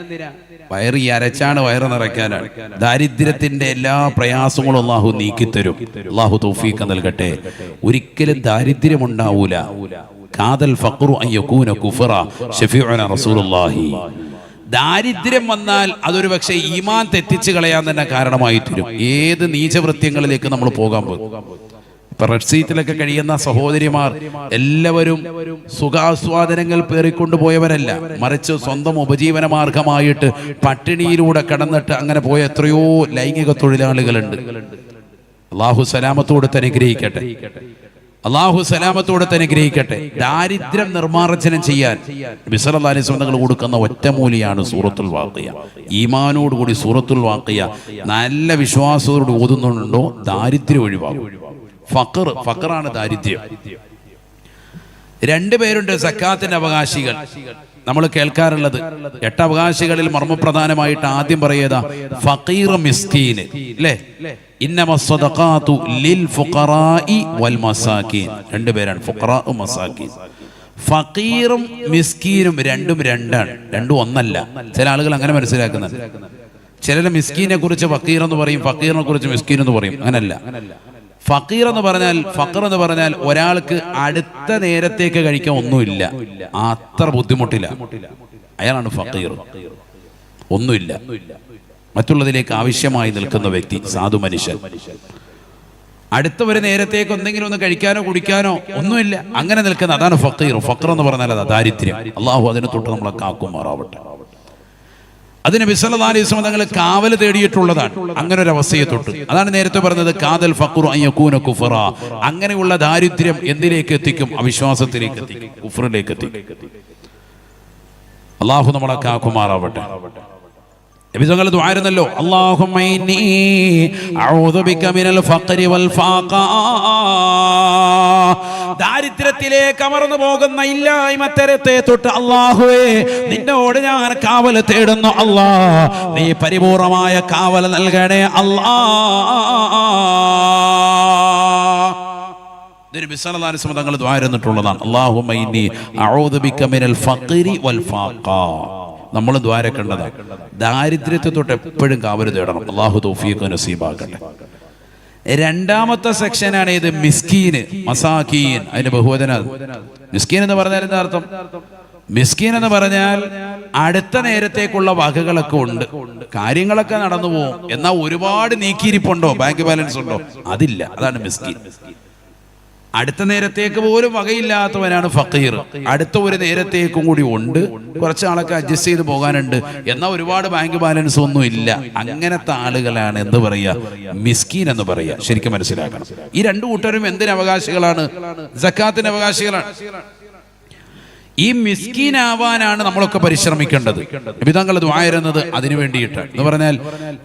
വയറ് ഈ അരച്ചാണ് വയറ് നിറയ്ക്കാനാണ്. ദാരിദ്ര്യത്തിന്റെ എല്ലാ പ്രയാസങ്ങളും അള്ളാഹു നീക്കിത്തരും. അള്ളാഹു തൗഫീഖ് നൽകട്ടെ. ഒരിക്കലും ദാരിദ്ര്യം ഉണ്ടാവൂല. കാദൽ ഫഖ്റു അൻ യകൂന കുഫറ ശഫീഉന റസൂലുള്ളാഹി. ദാരിദ്ര്യം വന്നാൽ അതൊരു പക്ഷേ ഈമാൻ തെറ്റിച്ച് കളയാൻ തന്നെ കാരണമായി തീരും. ഏത് നീചവൃത്യങ്ങളിലേക്ക് നമ്മൾ പോകാൻ പോകും. ഇപ്പൊ റെഡ് സീറ്റിലൊക്കെ കഴിയുന്ന സഹോദരിമാർ എല്ലാവരും സുഖാസ്വാദനങ്ങൾ പേറിക്കൊണ്ടുപോയവരല്ല, മറിച്ച് സ്വന്തം ഉപജീവന മാർഗമായിട്ട് പട്ടിണിയിലൂടെ കടന്നിട്ട് അങ്ങനെ പോയ എത്രയോ ലൈംഗിക തൊഴിലാളികളുണ്ട്. അള്ളാഹു സലാമത്തോടെ അനുഗ്രഹിക്കട്ടെ. അള്ളാഹു സലാമത്തോടെ അനുഗ്രഹിക്കട്ടെ. ദാരിദ്ര്യം നിർമ്മാർജ്ജനം ചെയ്യാൻ നബി സല്ലല്ലാഹു അലൈഹി വസല്ലം തങ്ങൾ കൊടുക്കുന്ന ഒറ്റമൂലിയാണ് സൂറത്തുൽ വാഖിയ. ഈമാനോട് കൂടി സൂറത്തുൽ വാഖിയ നല്ല വിശ്വാസത്തോട് ഓതുന്നുണ്ടോ ദാരിദ്ര്യം ഒഴിവാകും. ഫഖറാണ് ദാരിദ്ര്യം. 2 പേരുണ്ട് സക്കാത്തിന്റെ അവകാശികൾ. നമ്മൾ കേൾക്കാറുള്ളത് 8 അവകാശികളിൽ മർമ്മപ്രധാനമായിട്ട് ആദ്യം പറയേതാ? ഫഖീർ മിസ്കീൻ. അല്ലേ? ഇന്നമസ്സദഖാതു ലിൽ ഫുഖറാഇ വൽ മസാകീൻ. 2 പേരാണ് ഫുഖറാ മസാകീൻ. ഫഖീറും മിസ്കീനും രണ്ടും രണ്ടാണ്, രണ്ടും ഒന്നല്ല. ചില ആളുകൾ അങ്ങനെ മനസ്സിലാക്കുന്നുണ്ട്. ചിലർ മിസ്കീനെ കുറിച്ച് ഫഖീർ എന്ന് പറയും, ഫഖീറിനെ കുറിച്ച് മിസ്കീൻ എന്ന് പറയും. അങ്ങനല്ല. ഫഖീർ എന്ന് പറഞ്ഞാൽ ഒരാൾക്ക് അടുത്ത നേരത്തേക്ക് കഴിക്കാൻ ഒന്നുമില്ല, അത്ര ബുദ്ധിമുട്ടില്ല, അയാളാണ് ഫഖീർ. ഒന്നുമില്ല, മറ്റുള്ളതിലേക്ക് ആവശ്യമായി നിൽക്കുന്ന വ്യക്തി, സാധു മനുഷ്യൻ. അടുത്ത ഒരു നേരത്തേക്ക് എന്തെങ്കിലും ഒന്ന് കഴിക്കാനോ കുടിക്കാനോ ഒന്നുമില്ല, അങ്ങനെ നിൽക്കുന്ന അതാണ് ഫഖീർ. ഫഖർ എന്ന് പറഞ്ഞാൽ അതാ ദാരിദ്ര്യം. അള്ളാഹു അതിനെ തൊട്ട് നമ്മളെ കാക്കുമാറാവട്ടെ. അത് നബി സല്ലല്ലാഹു അലൈഹി വസല്ലം തങ്ങൾ കാവൽ തേടിയിട്ടുള്ളതാണ്. അങ്ങനെ ഒരു അവസ്ഥയെ തൊട്ട് അതാണ് നേരത്തെ പറഞ്ഞത് കാദൽ ഫഖ്റു അൻ യകൂന കുഫറ. അങ്ങനെയുള്ള ദാരിദ്ര്യം എന്തിലേക്ക് എത്തിക്കും? അവിശ്വാസത്തിലേക്ക് എത്തിക്കും, കുഫറിലേക്ക് എത്തിക്കും. അല്ലാഹു നമ്മളെ കാക്കുമാറാവട്ടെ. നബി തങ്ങൾ ദുആയിരുന്നല്ലോ, അല്ലാഹുമ്മ ഇന്നി അഊദു ബിക മിനൽ ഫഖ്രി വൽ ഫാഖാ. ദാരിദ്ര്യത്തിലേക്ക് അമർന്നു പോകുന്ന ഇല്ലായ്മത്തരത്തെ തൊട്ട് അല്ലാഹുവേ നിന്നോട് ഞാൻ കാവൽ തേടുന്നു. അല്ലാ, നീ പരിപൂർണമായ കാവൽ നൽകണേ അല്ലാ. നബി സല്ലല്ലാഹു അലൈഹി വസല്ലം തങ്ങൾ ദുആയിരുന്നിട്ടുള്ളതാണ്, അല്ലാഹുമ്മ ഇന്നി അഊദു ബിക മിനൽ ഫഖ്രി വൽ ഫാഖാ. നമ്മൾ ദ്വാരക്കേണ്ടതാണ് ദാരിദ്ര്യത്തെ തൊട്ട് എപ്പോഴും കാവൽ തേടണം. അല്ലാഹു തൗഫീഖ് നസീബാക്കട്ടെ. രണ്ടാമത്തെ സെക്ഷനാണ് ഇത് മിസ്കീന്, മസാക്കീൻ. അതിന്റെ ബഹുവചനം മിസ്കീൻ എന്ന് പറഞ്ഞാൽ എന്താ അർത്ഥം? മിസ്കീൻ എന്ന് പറഞ്ഞാൽ അടുത്ത നേരത്തേക്കുള്ള വകകളൊക്കെ ഉണ്ട്, കാര്യങ്ങളൊക്കെ നടന്നു പോകും, എന്നാൽ ഒരുപാട് നീക്കിയിരിപ്പുണ്ടോ, ബാങ്ക് ബാലൻസ് ഉണ്ടോ, അതില്ല. അതാണ് മിസ്കീൻ. അടുത്ത നേരത്തേക്ക് പോലും വകയില്ലാത്തവനാണ് ഫക്കീർ. അടുത്ത ഒരു നേരത്തേക്കും കൂടി ഉണ്ട്, കുറച്ച് ആളൊക്കെ അഡ്ജസ്റ്റ് ചെയ്ത് പോകാനുണ്ട്, എന്നാൽ ഒരുപാട് ബാങ്ക് ബാലൻസ് ഒന്നും ഇല്ല. അങ്ങനത്തെ ആളുകളാണ് എന്ത് പറയുക? മിസ്കീൻ എന്ന് പറയുക. ശരിക്കും മനസ്സിലാക്കണം. ഈ രണ്ടു കൂട്ടരും എന്തിന് അവകാശികളാണ്? സക്കാത്തിന് അവകാശികളാണ്. ഈ മിസ്കീനാവാനാണ് നമ്മളൊക്കെ പരിശ്രമിക്കേണ്ടത്. നബി തങ്ങൾ ദുആയിരുന്നത് അതിനു വേണ്ടിയിട്ടാണ്. എന്ന് പറഞ്ഞാൽ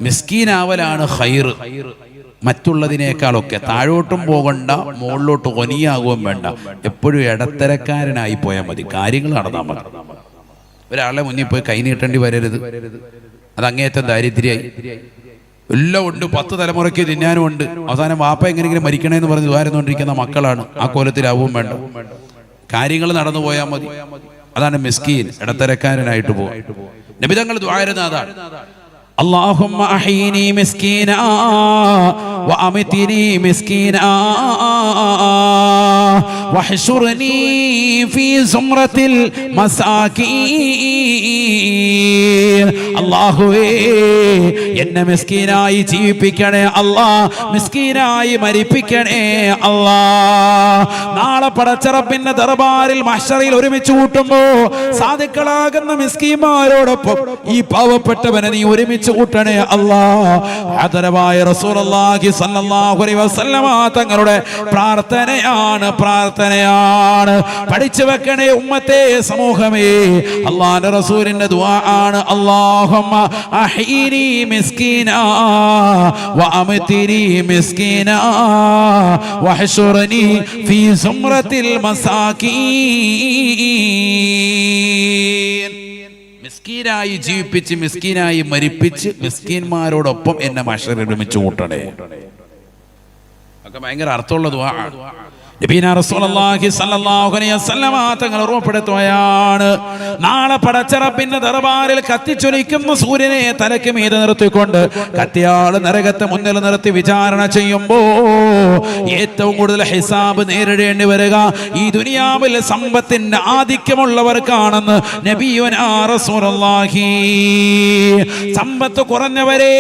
മിസ്കീനാവലാണ് ഖൈർ. മറ്റുള്ളതിനേക്കാളൊക്കെ താഴോട്ടും പോകണ്ട, മുകളിലോട്ട് ഒനിയാകുകയും വേണ്ട, എപ്പോഴും ഇടത്തരക്കാരനായി പോയാൽ മതി, കാര്യങ്ങൾ നടന്നാൽ മതി. ഒരാളെ മുന്നിൽ പോയി കൈ നീട്ടേണ്ടി വരരുത്, അത് അങ്ങേയറ്റം ദാരിദ്ര്യമായി. എല്ലാം ഉണ്ട്, 10 തലമുറയ്ക്ക് തിന്നാനും ഉണ്ട്, അവസാനം വാപ്പ എങ്ങനെയെങ്കിലും മരിക്കണേന്ന് പറഞ്ഞ് ദ്വാരുന്നോണ്ടിരിക്കുന്ന മക്കളാണ്. ആ കോലത്തിലാവും വേണ്ട, കാര്യങ്ങൾ നടന്നു പോയാൽ മതി. അതാണ് മിസ്കീൻ, ഇടത്തരക്കാരനായിട്ട് പോകും. നബി തങ്ങൾ ദുആയിരുന്നത് അതാണ്, اللهم أحيني مسكينا وأمتني مسكينا واحشرني في زمرة المساكين. അല്ലാഹുവേ, എന്നെ മിസ്കീനായി ജീവിപ്പിക്കണേ അല്ലാ, മിസ്കീനായി മരിപ്പിക്കണേ അല്ലാ. നാളെ പടച്ച റബ്ബിന്റെ ദർബാറിൽ മഹ്ശറിൽ ഒരുമിച്ച് കൂട്ടുമ്പോ സാദിഖുകളാകുന്ന മിസ്കീന്മാരോടൊപ്പം ഈ പാവപ്പെട്ടവനെ നീ ഒരുമിച്ച് കൂട്ടണേ അല്ലാ. ആദരവായ റസൂലുള്ളാഹി സ്വല്ലല്ലാഹു അലൈഹി വസല്ലമ തങ്ങളുടെ പ്രാർത്ഥനയാണ്, പ്രാർത്ഥനയാണ്. പഠിച്ചു വെക്കണേ ഉമ്മത്തെ, സമൂഹമേ. അല്ലാഹുവിന്റെ റസൂലിന്റെ ദുആ ആണ്, അല്ലാഹുമ്മ അഹീനി മിസ്കീനാ വഅമതിനി മിസ്കീനാ വഹ്ശുർനി ഫീ സുംറത്തിൽ മസാകീൻ. മിസ്കീനായി ജീവിപ്പിച്ച് മിസ്കീനായി മരിപ്പിച്ച് മിസ്കീന്മാരോടൊപ്പം എന്നെ മഹ്ശറിൽ ഒരുമിച്ച് കൂട്ടണേ. ഒക്കെ ഭയങ്കര അർത്ഥമുള്ള ദുആ. നബീന റസൂലുള്ളാഹി സ്വല്ലല്ലാഹു അലൈഹി വസല്ലമ തങ്ങൾ ഓർമ്മപ്പെടുത്തുകയാണ്, നാളെ പടച്ച റബ്ബിന്റെ ദർബാറിൽ കത്തിച്ചൊലിക്കുന്ന സൂര്യനെ തലയ്ക്ക് മീതെ നിർത്തിക്കൊണ്ട് കത്തിയാൾ നരകത്തെ മുന്നിൽ നിർത്തി വിചാരണ ചെയ്യുമ്പോ ഏറ്റവും കൂടുതൽ ഹിസാബ് നേരിടേണ്ടി വരിക ഈ ദുനിയാവിൽ സമ്പത്തിന്റെ ആധിക്യമുള്ളവർക്കാണെന്ന് നബിയുനാ റസൂലുള്ളാഹി. സമ്പത്ത് കുറഞ്ഞവരെ,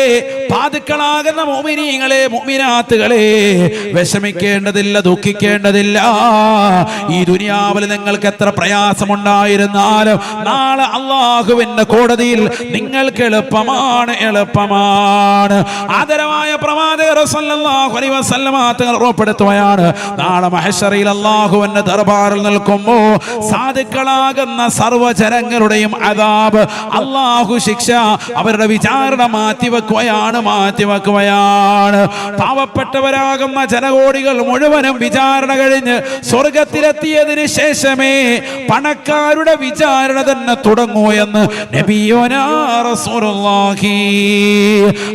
പാതുക്കളാകുന്ന മുഅ്മിനീങ്ങളെ, മുഅ്മിനാത്തുകളെ, വിഷമിക്കേണ്ടതില്ല, ദുഃഖിക്കേണ്ട ഈ ദുനിയാവിൽ നിങ്ങൾക്ക് എത്ര പ്രയാസമുണ്ടായിരുന്നാലും നാളെ അല്ലാഹുവിന്റെ കോടതിയിൽ നിങ്ങൾക്ക് എളുപ്പമാണ്, എളുപ്പമാണ്. ആദരവായ പ്രവാചകർ സല്ലല്ലാഹു അലൈഹി വസല്ലമ തങ്ങൾ ഉറപ്പെടുത്തുകയാണ്, നാളെ മഹ്ശറിൽ അല്ലാഹുവിന്റെ ദർബാറിൽ നിൽക്കുമ്പോൾ സാദിഖുകളാകുന്ന സർവ്വജനങ്ങളുടെയും അദാബ്, അല്ലാഹു ശിക്ഷ, അവരുടെ വിചാരണ മാറ്റിവെക്കുകയാണ്, മാറ്റിവെക്കുകയാണ്. പാവപ്പെട്ടവരാകുന്ന ജനകോടികൾ മുഴുവനും വിചാരണ കഴിഞ്ഞ് സ്വർഗത്തിലെത്തിയതിനു ശേഷമേ പണക്കാരുടെ വിചാരണ തന്നെ തുടങ്ങൂ എന്ന് നബിയുനാ റസൂലുള്ളാഹി.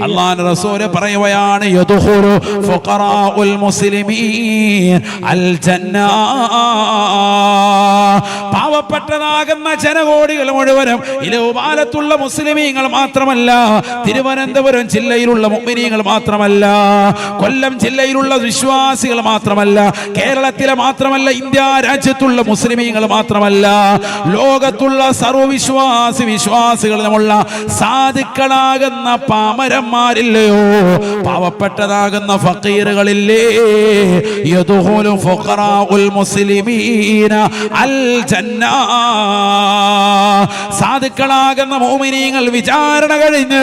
അല്ലാഹുവിന്റെ റസൂൽ പറയുകയാണ്, യദ്ഖുലു ഫുഖറാഉൽ മുസ്ലിമീൻ അൽ ജന്ന. പാവപ്പെട്ടതാകുന്ന ജനകോടികൾ മുഴുവനും ഇലവുപാലത്തുള്ള മുസ്ലിമീങ്ങൾ മാത്രമല്ല, തിരുവനന്തപുരം ജില്ലയിലുള്ള മുഅ്മിനീങ്ങൾ മാത്രമല്ല, കൊല്ലം ജില്ലയിലുള്ള വിശ്വാസികൾ മാത്രമല്ല, കേരളത്തിലെ മാത്രമല്ല, ഇന്ത്യ രാജ്യത്തുള്ള മുസ്ലിമീങ്ങൾ മാത്രമല്ല, ലോകത്തുള്ള വിശ്വാസികളുമുള്ള സാധുക്കളാകുന്ന പാമരന്മാരില്ലയോ, പാവപ്പെട്ടതാകുന്ന ഫഖീറുകളില്ലേ, യദ്ഖുലു ഫുഖറാഉൽ മുസ്ലിമീന അൽ ജന്ന. സാധുക്കളാകുന്ന മുഅ്മിനീങ്ങൾ വിചാരണ കഴിഞ്ഞ്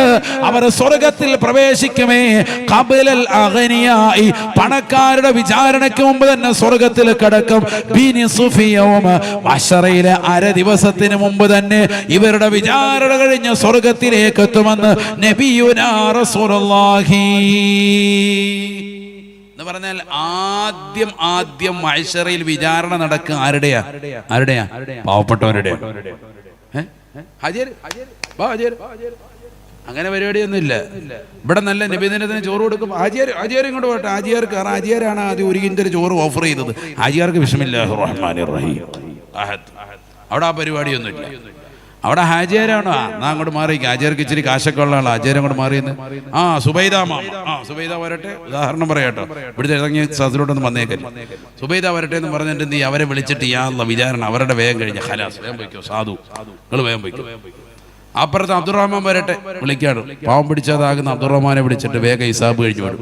അവർ സ്വർഗ്ഗത്തിൽ പ്രവേശിക്കുമേ. ഖബലൽ അഗ്നിയായി, പണക്കാരുടെ വിചാരണയ്ക്ക് മുമ്പ് തന്നെ സ്വർഗ്ഗത്തിൽ കടക്കും. ബിനിസ്ഫി യൗമ, അശറയിലെ അര ദിവസത്തിന് മുമ്പ് തന്നെ ഇവരുടെ വിചാരണ കഴിഞ്ഞ് സ്വർഗ്ഗത്തിലേക്ക് എത്തുമെന്ന് നബിയുനാ റസൂലുള്ളാഹി എന്ന് പറഞ്ഞാൽ ആദ്യം മഹ്ശറയിൽ വിചാരണ നടക്കുക ആരുടെയാ? പാവപ്പെട്ടവരുടെ. അങ്ങനെ പരിപാടിയൊന്നുമില്ല ഇവിടെ. നല്ല നബിദിനത്തിന് ചോറ് കൊടുക്കും. ആജിയാർ ഇങ്ങോട്ട് പോട്ടെ, ആജിയാർക്ക്. കാരണം ആജിയാരാണ് ആദ്യം ഒരു കിൻഡർ ചോറ് ഓഫർ ചെയ്തത്. ആജിയാർക്ക് ബിസ്മില്ലാഹിർ റഹ്മാനിർ റഹീം അവിടെ ആ പരിപാടിയൊന്നുമില്ല. അവിടെ ഹാജിയാരാണോ? എന്നാ അങ്ങോട്ട് മാറിയിരിക്കും. ഹാജിയാർക്ക് ഇച്ചിരി കാശൊക്കെ ഉള്ള ആളാണ്. ഹാജിയാർ അങ്ങോട്ട് മാറിയെന്ന്. സുബൈദ മാമ. സുബൈദ വരട്ടെ, ഉദാഹരണം പറയാട്ടോ. ഇവിടുത്തെ ഇറങ്ങിയ സദസ്സിലോട്ടൊന്നും വന്നേക്കല്ല. സുബൈദ വരട്ടെ എന്ന് പറഞ്ഞിട്ട് നീ അവരെ വിളിച്ചിട്ട് യാള്ള വിചാരണ അവരുടെ വേഗം കഴിഞ്ഞ ഖലാസ്, വേഗം പോയിക്കോ സാധു, നിങ്ങൾ വേഗം പോയിക്കോ. അപ്പുറത്ത് അബ്ദുറഹ്മാൻ വരട്ടെ, വിളിക്കാണ്. പാവം പിടിച്ചതാകുന്ന അബ്ദുറഹ്മാനെ വിളിച്ചിട്ട് വേഗം ഹിസാബ് കഴിഞ്ഞു വിടും.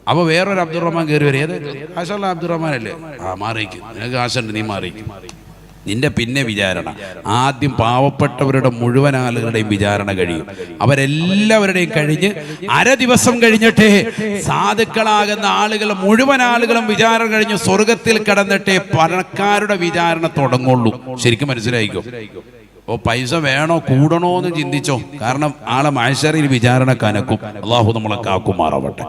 അപ്പൊ വേറൊരു അബ്ദുറഹ്മാൻ കയറി വരും. ഏത് കാശുള്ള അബ്ദുറഹ്മാൻ അല്ലേ? മാറിയിരിക്കും, നിനക്ക് കാശുണ്ട്, നീ മാറിയിരിക്കും. നിന്റെ പിന്നെ വിചാരണ. ആദ്യം പാവപ്പെട്ടവരുടെ മുഴുവൻ ആളുകളുടെയും വിചാരണ കഴിയും. അവരെല്ലാവരുടെയും കഴിഞ്ഞ് അര ദിവസം കഴിഞ്ഞിട്ടേ സാധുക്കളാകുന്ന ആളുകൾ മുഴുവൻ ആളുകളും വിചാരണ കഴിഞ്ഞ് സ്വർഗത്തിൽ കടന്നിട്ടേ പണക്കാരുടെ വിചാരണ തുടങ്ങുള്ളൂ. ശരിക്കും മനസ്സിലായിക്കോ. ഓ, പൈസ വേണോ കൂടണോ എന്ന് ചിന്തിച്ചോ. കാരണം ആളെ മഹ്ശറിൽ വിചാരണ കനക്കും. അള്ളാഹു നമ്മളെ കാക്കുമാറാവട്ടെ.